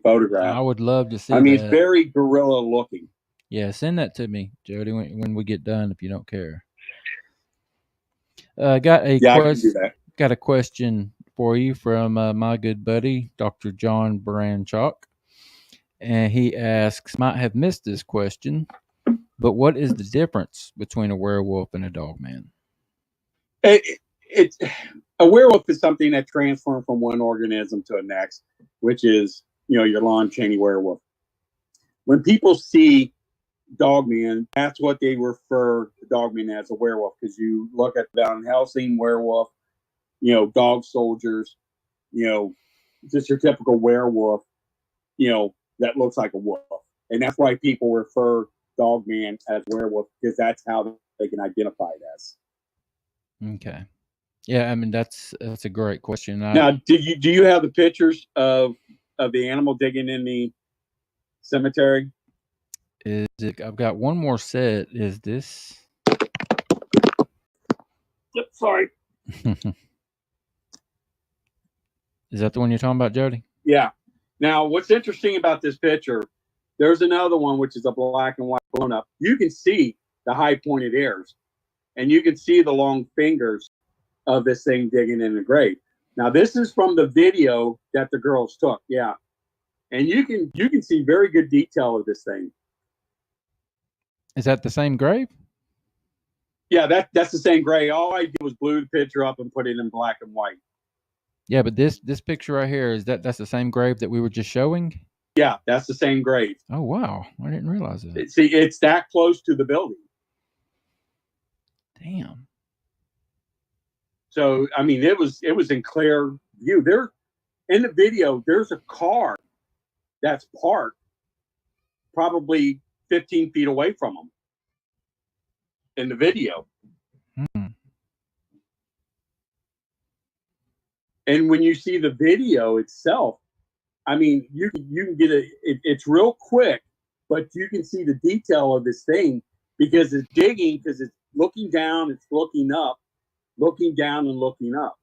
photograph. I would love to see. I mean, that. It's very gorilla looking. Yeah, send that to me, Jody, when we get done, if you don't care. Got a question for you from my good buddy, Dr. John Branchok. And he asks, might have missed this question, but what is the difference between a werewolf and a dogman? It's a werewolf is something that transforms from one organism to the next, which is, your Lon Chaney werewolf. When people see Dogman, that's what they refer to Dogman as, a werewolf, because you look at Van Helsing werewolf, dog soldiers, just your typical werewolf, that looks like a wolf. And that's why people refer Dogman as werewolf, because that's how they can identify it as. Okay. Yeah, I mean that's a great question. Now, do you have the pictures of the animal digging in the cemetery? I've got one more set. Is this? Yep, sorry. Is that the one you're talking about, Jody? Yeah. Now, what's interesting about this picture, there's another one which is a black and white blown up. You can see the high pointed ears, and you can see the long fingers of this thing digging in the grave. Now, this is from the video that the girls took. Yeah. And you can see very good detail of this thing. Is that the same grave? Yeah, that's the same grave. All I did was blew the picture up and put it in black and white. Yeah, but this picture right here, that's the same grave that we were just showing? Yeah, that's the same grave. Oh, wow. I didn't realize that. See, it's that close to the building. Damn. So, I mean, it was in clear view. There, in the video, there's a car that's parked probably 15 feet away from them in the video. And when you see the video itself, I mean, you can get it's real quick, but you can see the detail of this thing because it's digging, because it's looking down, it's looking up, looking down and looking up.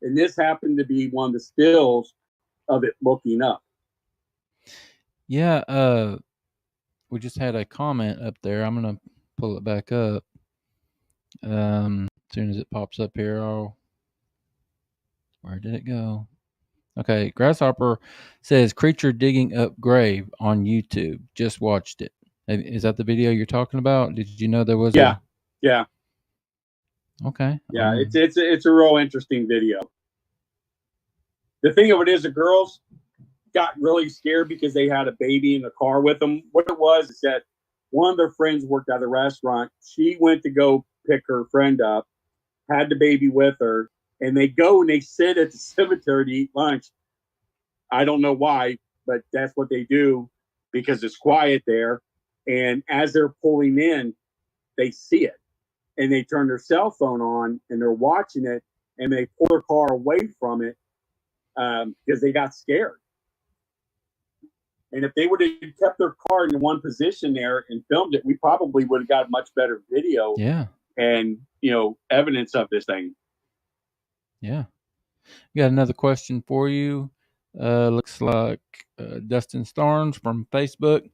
And this happened to be one of the stills of it looking up. Yeah, we just had a comment up there. I'm going to pull it back up. As soon as it pops up here, where did it go? Okay, Grasshopper says creature digging up grave on YouTube. Just watched it. Is that the video you're talking about? Did you know there was Yeah, yeah, Okay. yeah. It's a real interesting video. The thing of it is, the girls got really scared because they had a baby in the car with them. What it was is that one of their friends worked at a restaurant. She went to go pick her friend up, had the baby with her, and they go and they sit at the cemetery to eat lunch. I don't know why, but that's what they do because it's quiet there. And as they're pulling in, they see it and they turn their cell phone on and they're watching it and they pull their car away from it because they got scared. And if they would have kept their car in one position there and filmed it, we probably would have got much better video and, evidence of this thing. Yeah. We got another question for you. Looks like Dustin Starnes from Facebook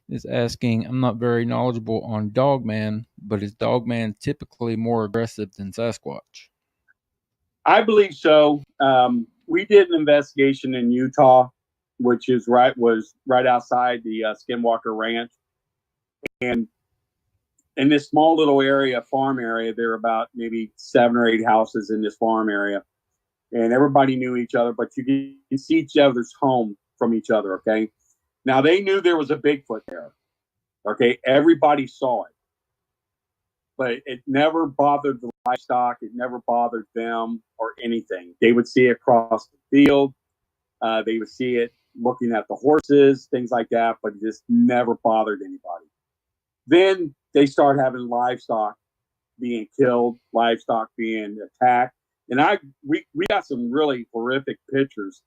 is asking, I'm not very knowledgeable on Dogman, but is Dogman typically more aggressive than Sasquatch? I believe so. We did an investigation in Utah, which was right outside the Skinwalker Ranch, and in this small little farm area, there were about maybe 7 or 8 houses in this farm area, and everybody knew each other, but you can see each other's home from each other. Okay, now they knew there was a Bigfoot there. Okay, everybody saw it, but it never bothered the livestock. It never bothered them or anything. They would see it across the field. They would see it looking at the horses, things like that, but it just never bothered anybody. Then they start having livestock being killed, livestock being attacked. And we got some really horrific pictures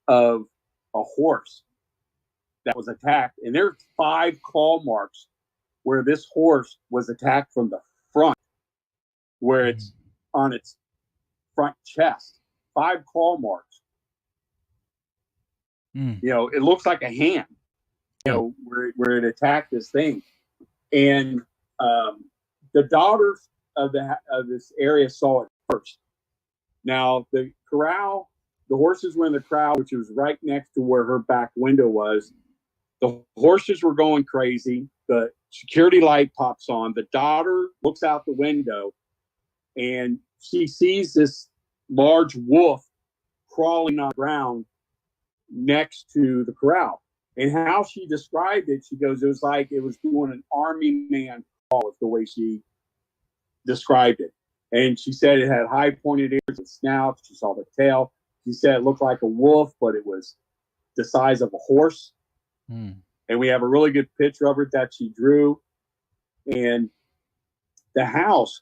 of a horse that was attacked. And there's 5 claw marks where this horse was attacked from the front, where it's on its front chest. 5 claw marks. It looks like a hand, where it attacked this thing. And the daughters of this area saw it first. Now, the corral, the horses were in the corral, which was right next to where her back window was. The horses were going crazy. The security light pops on. The daughter looks out the window, and she sees this large wolf crawling on the ground next to the corral. And how she described it, she goes, it was like it was doing an army man crawl, is the way she described it. And she said it had high pointed ears and snout. She saw the tail. She said it looked like a wolf, but it was the size of a horse. And we have a really good picture of it that she drew. And the house,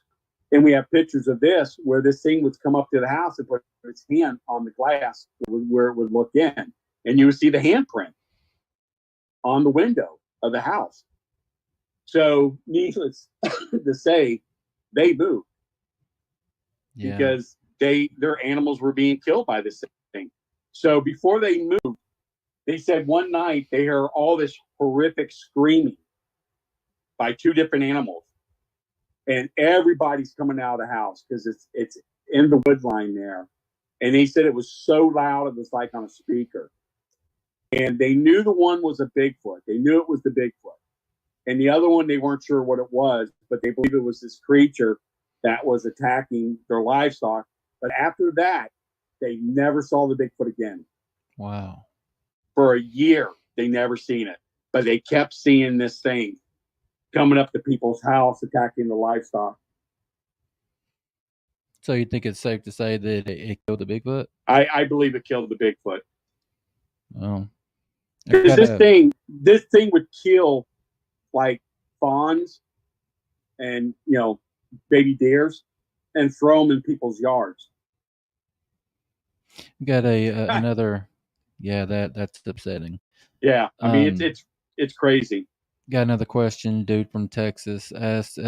and we have pictures of this, where this thing would come up to the house and put its hand on the glass where it would look in. And you would see the handprint on the window of the house. So, needless to say, they moved because their animals were being killed by this thing. So before they moved, they said one night they heard all this horrific screaming by 2 different animals, and everybody's coming out of the house because it's in the wood line there. And they said it was so loud it was like on a speaker. And they knew the one was a Bigfoot. They knew it was the Bigfoot. And the other one, they weren't sure what it was, but they believe it was this creature that was attacking their livestock. But after that, they never saw the Bigfoot again. Wow. For a year, they never seen it. But they kept seeing this thing coming up to people's house, attacking the livestock. So you think it's safe to say that it killed the Bigfoot? I believe it killed the Bigfoot. Oh. Because this thing would kill like fawns and baby deers and throw them in people's yards. We got another. Yeah, that's upsetting. Yeah, I mean it's crazy. Got another question. Dude from Texas asked,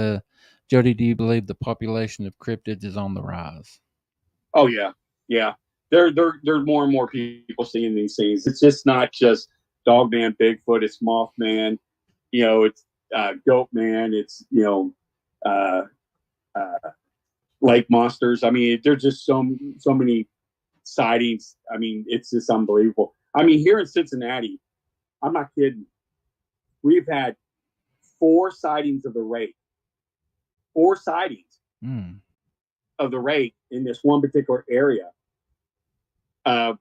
Jody, do you believe the population of cryptids is on the rise? Oh yeah. There's more and more people seeing these things. It's just not just Dogman, Bigfoot. It's Mothman. It's Goatman. It's lake monsters. I mean, there's just so many sightings. I mean, it's just unbelievable. I mean, here in Cincinnati, I'm not kidding. We've had 4 sightings of the rake. 4 sightings of the rake in this one particular area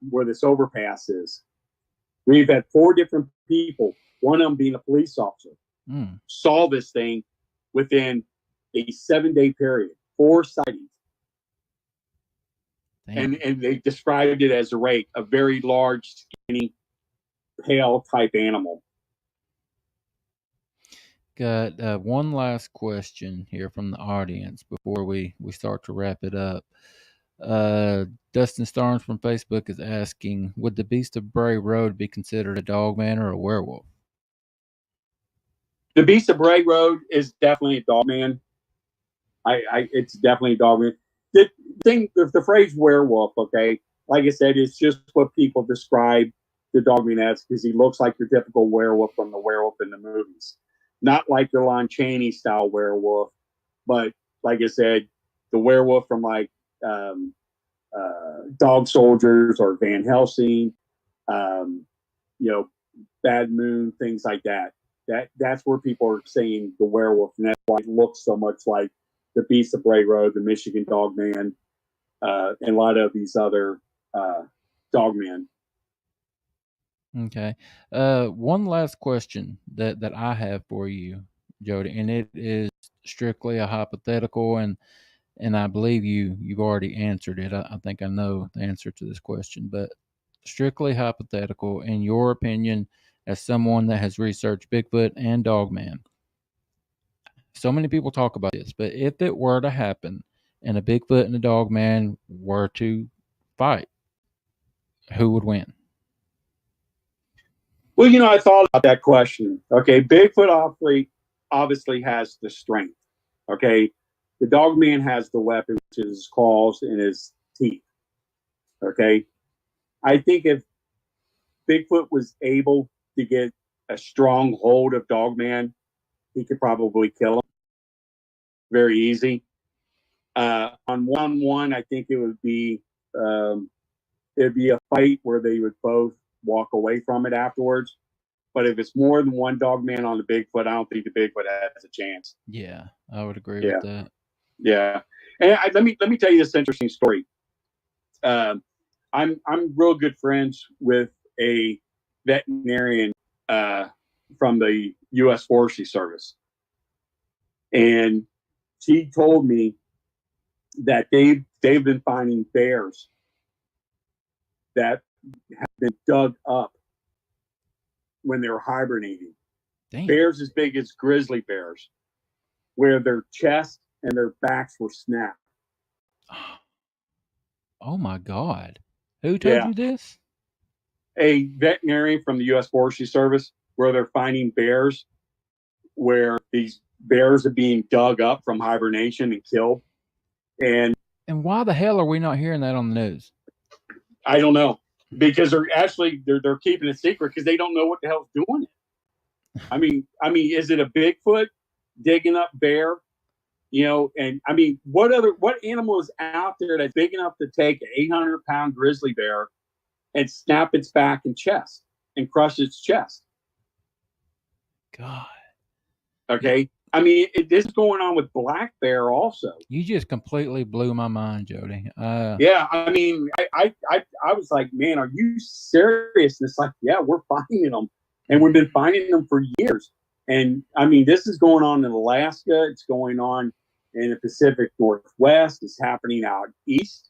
where this overpass is. We've had 4 different people, one of them being a police officer, saw this thing within a 7-day period. 4 sightings. And they described it as a rake, a very large, skinny, pale type animal. Got one last question here from the audience before we start to wrap it up. Dustin Starnes from Facebook is asking, would the Beast of Bray Road be considered a Dogman or a werewolf? The Beast of Bray Road is definitely a Dogman. It's definitely a Dogman. The phrase werewolf, okay, like I said, it's just what people describe the Dogman as, because he looks like your typical werewolf from the werewolf in the movies. Not like your Lon Chaney style werewolf, but like I said, the werewolf from like Dog Soldiers or Van Helsing, Bad Moon, things like that. That's where people are saying the werewolf, and that's why it looks so much like the Beast of Bray Road, the Michigan Dogman, and a lot of these other Dogmen. Okay. One last question that I have for you, Jody, and it is strictly a hypothetical, and I believe you've already answered it. I think I know the answer to this question, but strictly hypothetical, in your opinion, as someone that has researched Bigfoot and Dogman. So many people talk about this, but if it were to happen and a Bigfoot and a Dogman were to fight, who would win? Well, I thought about that question. Okay, Bigfoot obviously has the strength. Okay, the Dogman has the weapon, which is his claws and his teeth. Okay, I think if Bigfoot was able to get a strong hold of Dogman, he could probably kill him very easy. On one-on-one, I think it would be it'd be a fight where they would both walk away from it afterwards. But if it's more than one Dogman on the Bigfoot, I don't think the Bigfoot has a chance. Yeah, I would agree with that. Yeah, and let me tell you this interesting story. I'm real good friends with a veterinarian from the U.S. Forestry Service, and she told me that they've been finding bears that have been dug up when they were hibernating. Damn. Bears as big as grizzly bears, where their chest and their backs were snapped. Oh my God. Who told you this? A veterinarian from the U.S. Forestry Service, where they're finding bears, where these bears are being dug up from hibernation and killed. And why the hell are we not hearing that on the news? I don't know, because they're keeping it secret because they don't know what the hell's doing it. I mean, is it a Bigfoot digging up bear? And I mean, what animal is out there that's big enough to take an 800-pound grizzly bear and snap its back and chest and crush its chest? God. Okay. I mean, this is going on with black bear also. You just completely blew my mind, Jody. Yeah. I mean, I was like, man, are you serious? And it's like, yeah, we're finding them. And we've been finding them for years. And I mean, this is going on in Alaska. It's going on in the Pacific Northwest. It's happening out east.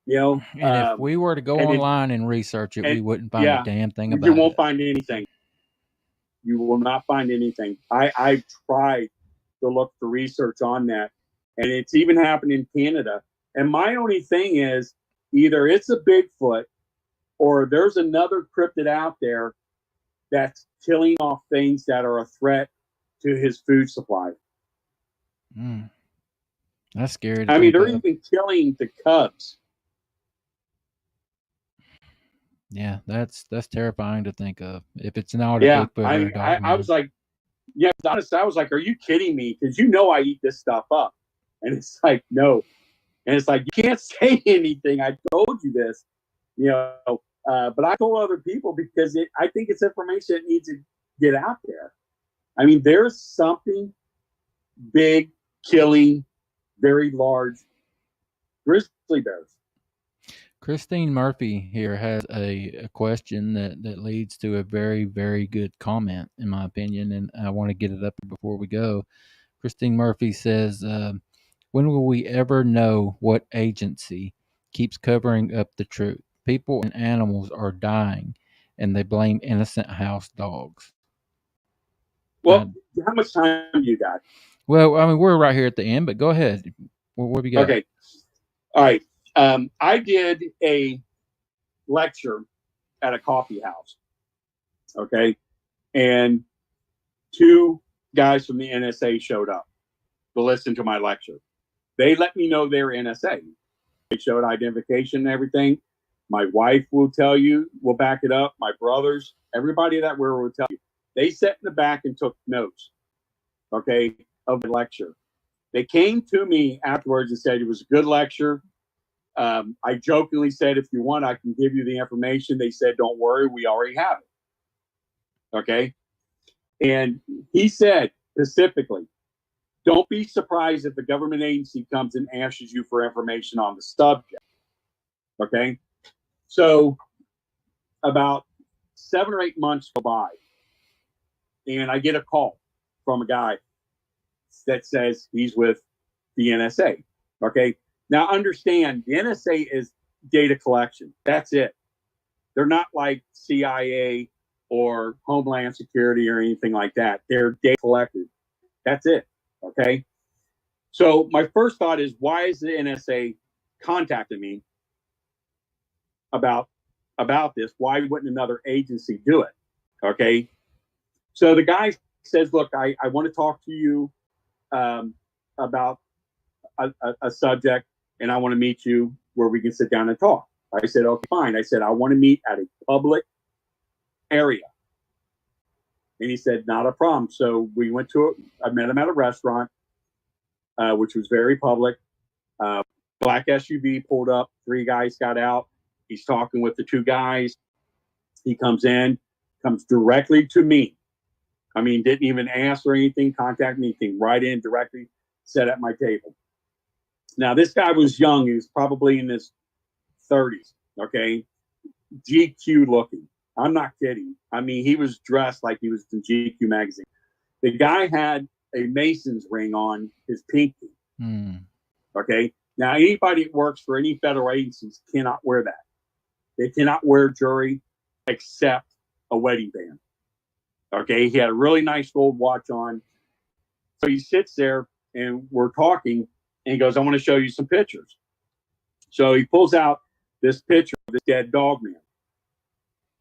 And if we were to go online and research it, we wouldn't find a damn thing about it. You won't find anything. You will not find anything. I tried to look for research on that, and it's even happened in Canada. And my only thing is, either it's a Bigfoot or there's another cryptid out there that's killing off things that are a threat to his food supply. That's scary. I mean, they're even killing the cubs. Yeah, that's terrifying to think of. If it's not a Bigfoot or a Dogman. I was like, yeah, honestly, I was like, are you kidding me? Because I eat this stuff up. And it's like, no. And it's like, you can't say anything. I told you this, but I told other people because I think it's information that needs to get out there. I mean, there's something big killing very large grizzly bears. Christine Murphy here has a question that leads to a very, very good comment, in my opinion, and I want to get it up before we go. Christine Murphy says, when will we ever know what agency keeps covering up the truth? People and animals are dying, and they blame innocent house dogs. Well, how much time do you got? Well, I mean, we're right here at the end, but go ahead. What have you got? Okay. All right. I did a lecture at a coffee house. Okay. And 2 guys from the NSA showed up to listen to my lecture. They let me know they're NSA. They showed identification and everything. My wife will tell you, will back it up. My brothers, everybody that will tell you. They sat in the back and took notes, okay, of the lecture. They came to me afterwards and said it was a good lecture. I jokingly said, if you want, I can give you the information. They said, don't worry, we already have it. Okay. And he said specifically, don't be surprised if the government agency comes and asks you for information on the subject. Okay. So about 7 or 8 months go by, and I get a call from a guy that says he's with the NSA. Okay. Now understand, the NSA is data collection. That's it. They're not like CIA or Homeland Security or anything like that. They're data collectors. That's it. Okay. So my first thought is, why is the NSA contacting me about this? Why wouldn't another agency do it? Okay. So the guy says, look, I want to talk to you about a subject, and I want to meet you where we can sit down and talk. I said, okay, fine. I said, I want to meet at a public area. And he said, not a problem. So we went to I met him at a restaurant, which was very public. Black SUV pulled up. 3 guys got out. He's talking with the 2 guys. He comes in, comes directly to me. I mean, didn't even ask or anything, contact me, anything, right in directly, sat at my table. Now, this guy was young. He was probably in his 30s, okay? GQ looking. I'm not kidding. I mean, he was dressed like he was in GQ magazine. The guy had a Mason's ring on his pinky, okay? Now, anybody that works for any federal agencies cannot wear that. They cannot wear jewelry except a wedding band. Okay, he had a really nice gold watch on. So he sits there and we're talking, and he goes, I want to show you some pictures. So he pulls out this picture of this dead Dogman.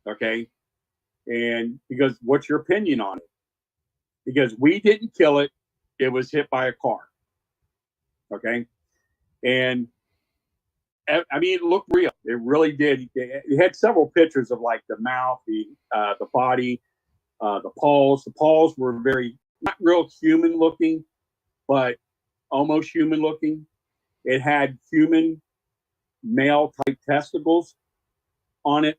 Okay, and he goes, what's your opinion on it? Because we didn't kill it. It was hit by a car. Okay, and I mean, it looked real. It really did. It had several pictures of like the mouth, the body, the paws. The paws were very, not real human looking, but almost human looking. It had human male type testicles on it.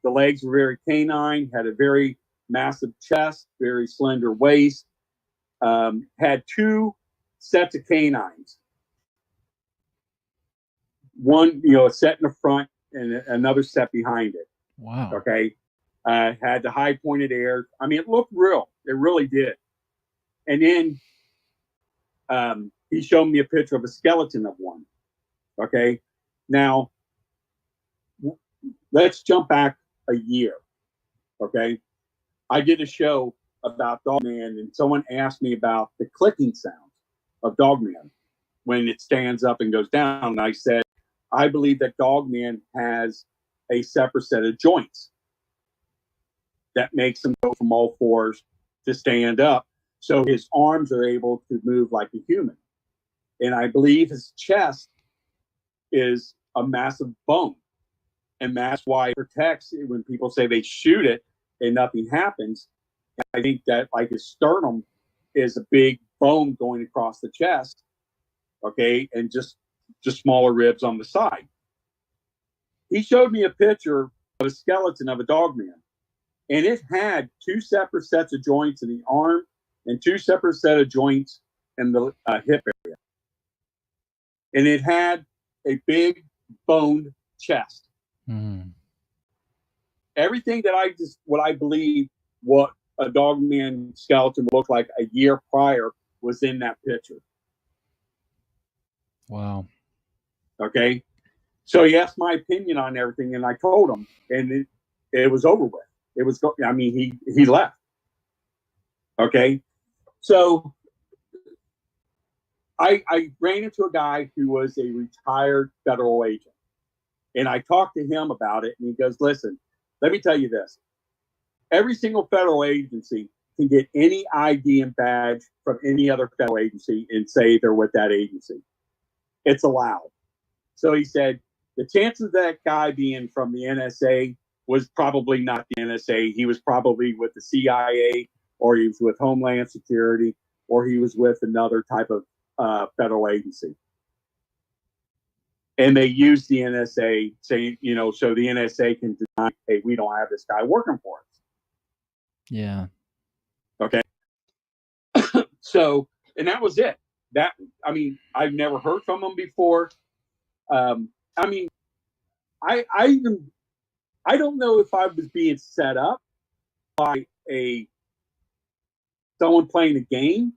The legs were very canine, had a very massive chest, very slender waist, had 2 sets of canines. One, a set in the front and another set behind it. Wow. Okay. Had the high pointed ears. I mean, it looked real. It really did. And then he showed me a picture of a skeleton of one. Okay. Now, let's jump back a year. Okay. I did a show about Dogman, and someone asked me about the clicking sound of Dogman when it stands up and goes down. And I said, I believe that Dogman has a separate set of joints that makes him go from all fours to stand up. So his arms are able to move like a human. And I believe his chest is a massive bone. And that's why it protects it when people say they shoot it and nothing happens. I think that like his sternum is a big bone going across the chest. Okay. And just smaller ribs on the side. He showed me a picture of a skeleton of a Dogman, and it had 2 separate sets of joints in the arm and 2 separate set of joints in the hip area. And it had a big boned chest. Everything that what I believe what a Dogman skeleton looked like a year prior was in that picture. Wow. Okay. So he asked my opinion on everything, and I told him, and it was over with. It was, I mean, he left. Okay. So I ran into a guy who was a retired federal agent, and I talked to him about it, and he goes, listen, let me tell you this. Every single federal agency can get any ID and badge from any other federal agency and say they're with that agency. It's allowed. So he said, the chances of that guy being from the NSA was probably not the NSA. He was probably with the CIA, or he was with Homeland Security, or he was with another type of federal agency. And they used the NSA, saying, you know, so the NSA can deny, hey, we don't have this guy working for us. Yeah. Okay. So, and that was it. That, I mean, I've never heard from him before. I mean, I don't know if I was being set up by someone playing a game,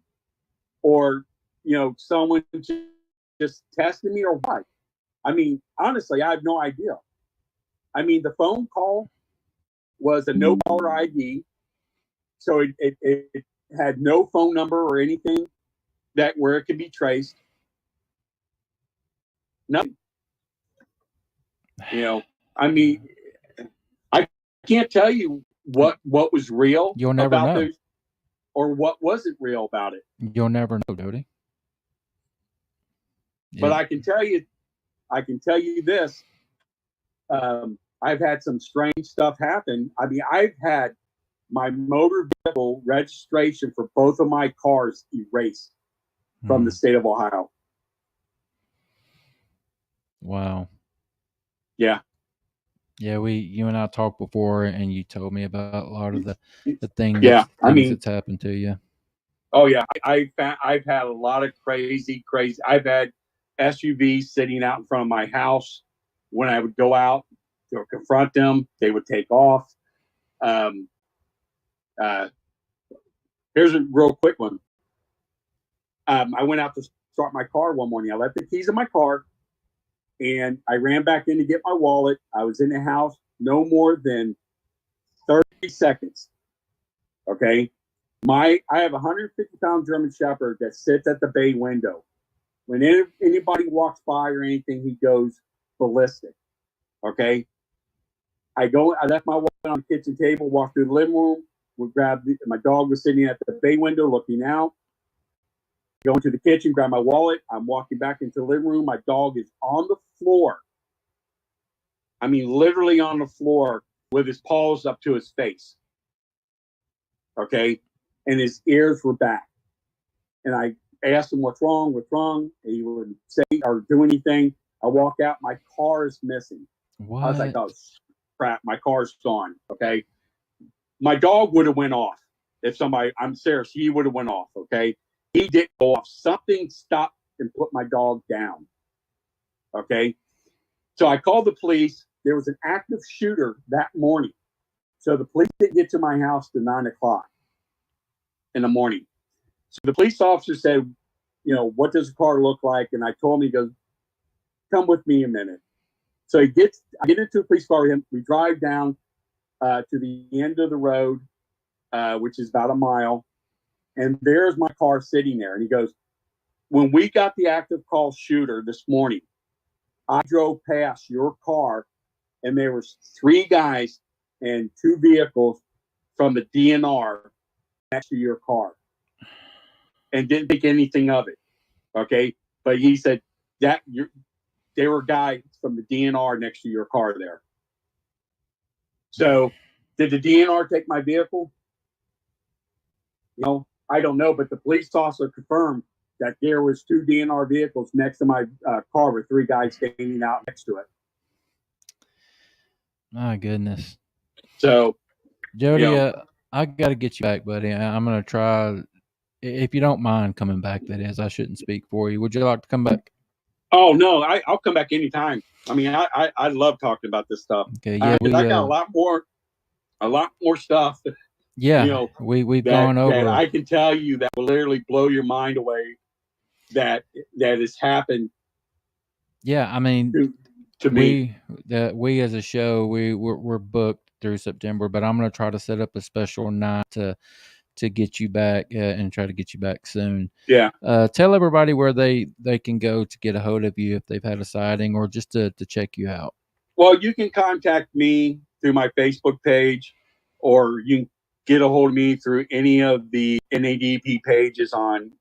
or, you know, someone just testing me, or what. I mean, honestly, I have no idea. I mean, the phone call was a no caller ID, so it had no phone number or anything that where it could be traced. Nothing. You know, I mean, I can't tell you what was real. You'll never about know. those, or what wasn't real about it. You'll never know, Jody. But I can tell you this. I've had some strange stuff happen. I mean, I've had my motor vehicle registration for both of my cars erased from the state of Ohio. Wow. Yeah. Yeah, you and I talked before, and you told me about a lot of the things. Yeah, I mean, that's happened to you. Oh yeah, I've had a lot of crazy. I've had SUVs sitting out in front of my house. When I would go out to confront them, they would take off. Here's a real quick one. I went out to start my car one morning. I left the keys in my car, and I ran back in to get my wallet. I was in the house no more than 30 seconds. Okay. I have a 150-pound German Shepherd that sits at the bay window. When anybody walks by or anything, he goes ballistic. Okay. I left my wallet on the kitchen table, walked through the living room, my dog was sitting at the bay window looking out. Go into the kitchen, grab my wallet. I'm walking back into the living room. My dog is on the floor. I mean, literally on the floor with his paws up to his face. Okay. And his ears were back. And I asked him, what's wrong? And he wouldn't say or do anything. I walk out, my car is missing. What? I was like, oh, crap, my car's gone. Okay. My dog would have went off. If somebody, I'm serious, he would have went off. Okay. He didn't go off. Something stopped and put my dog down. Okay. So I called the police. There was an active shooter that morning. So the police didn't get to my house till 9 o'clock in the morning. So the police officer said, you know, what does the car look like? And I told him, he goes, come with me a minute. So I get into a police car with him. We drive down to the end of the road, which is about a mile. And there's my car sitting there. And he goes, when we got the active call shooter this morning, I drove past your car and there was 3 guys and 2 vehicles from the DNR next to your car and didn't think anything of it. Okay. But he said that they were guys from the DNR next to your car there. So did the DNR take my vehicle? You know, I don't know, but the police officer confirmed that there was 2 DNR vehicles next to my car with 3 guys standing out next to it. My So, Jody, you know, I got to get you back, buddy. I'm going to try if you don't mind coming back, that is, I shouldn't speak for you. Would you like to come back? Oh no, I'll come back anytime. I mean, I love talking about this stuff. Okay, yeah, 'Cause I got a lot more stuff. yeah, You know, we've that, gone over. that I can tell you that will literally blow your mind away. That has happened. Yeah, I mean, to me, we as a show, we're booked through September, but I'm going to try to set up a special night to get you back and try to get you back soon. Yeah. Tell everybody where they can go to get a hold of you if they've had a sighting or just to check you out. Well, you can contact me through my Facebook page, or you can get a hold of me through any of the NADP pages on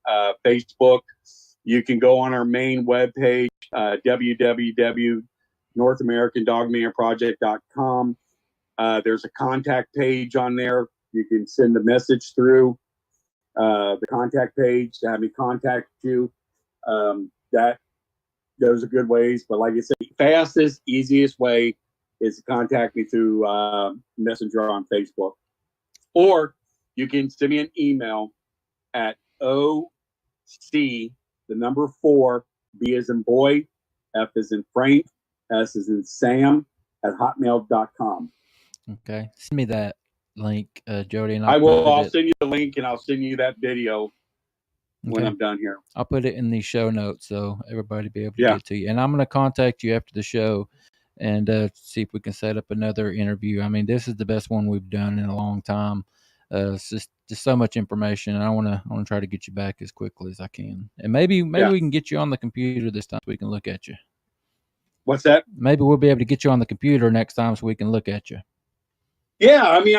Facebook. You can go on our main webpage, www.NorthAmericanDogmanProject.com. There's a contact page on there. You can send a message through the contact page to have me contact you. Those are good ways. But like I said, fastest, easiest way is to contact me through Messenger on Facebook. Or you can send me an email at OC, the number 4, B as in boy, F as in Frank, S as in Sam, at hotmail.com. Okay. Send me that link, Jody, and I'll send you the link, and I'll send you that video when I'm done here. I'll put it in the show notes so everybody be able to get to you. And I'm going to contact you after the show and see if we can set up another interview. I mean, this is the best one we've done in a long time. It's just so much information, and I want to try to get you back as quickly as I can. And maybe we can get you on the computer this time so we can look at you. What's that? Maybe we'll be able to get you on the computer next time so we can look at you. Yeah, I mean,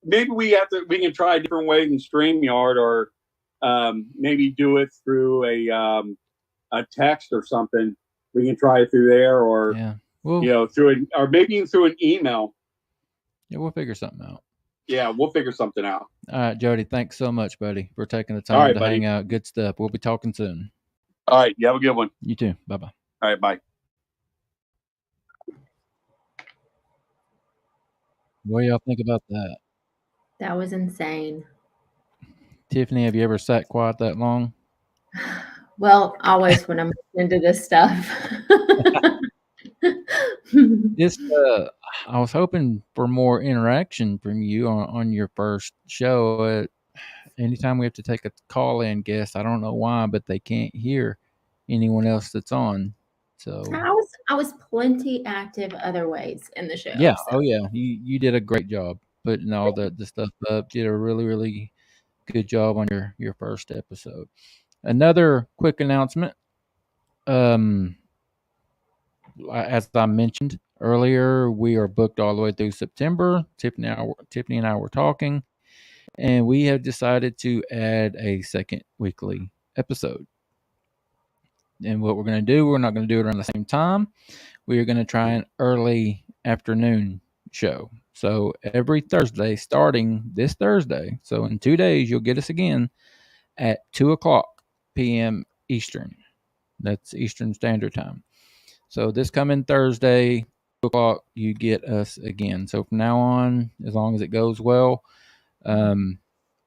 maybe we can try a different way than StreamYard, or maybe do it through a text or something. We can try it through there, or or maybe even through an email. Yeah, we'll figure something out. Yeah, we'll figure something out. All right, Jody, thanks so much, buddy, for taking the time to hang out. Good stuff. We'll be talking soon. All right, you have a good one. You too. Bye-bye. All right, bye. What do y'all think about that? That was insane. Tiffany, have you ever sat quiet that long? Well, always when I'm into this stuff. I was hoping for more interaction from you on your first show. Anytime we have to take a call-in guest, I don't know why, but they can't hear anyone else that's on. So I was plenty active other ways in the show. Yeah. So. Oh yeah. You did a great job putting all the stuff up. Did a really, really good job on your first episode. Another quick announcement. As I mentioned earlier, we are booked all the way through September. Tiffany and I were talking, and we have decided to add a second weekly episode. And what we're going to do, we're not going to do it around the same time. We are going to try an early afternoon show. So every Thursday, starting this Thursday, so in 2 days, you'll get us again at 2:00 p.m. Eastern. That's Eastern Standard Time. So this coming Thursday, 2:00, you get us again. So from now on, as long as it goes well, we'll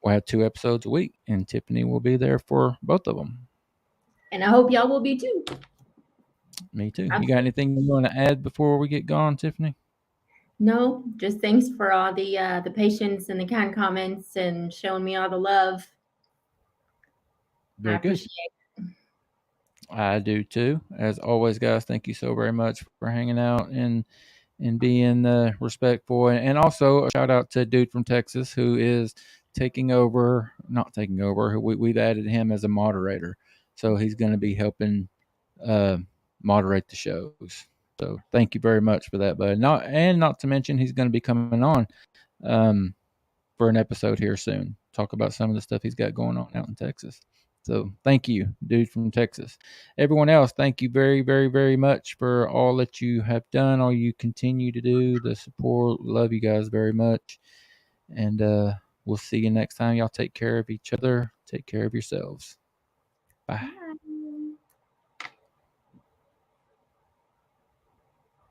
have 2 episodes a week, and Tiffany will be there for both of them. And I hope y'all will be too. Me too. You got anything you want to add before we get gone, Tiffany? No, just thanks for all the patience and the kind comments and showing me all the love. Very good. I do too. As always, guys, thank you so very much for hanging out and being respectful. And also a shout out to a dude from Texas who is not taking over. We've added him as a moderator. So he's going to be helping moderate the shows. So thank you very much for that, bud. Not to mention he's going to be coming on for an episode here soon. Talk about some of the stuff he's got going on out in Texas. So thank you, dude from Texas. Everyone else, thank you very, very, very much for all that you have done, all you continue to do, the support. Love you guys very much. And we'll see you next time. Y'all take care of each other. Take care of yourselves. Bye.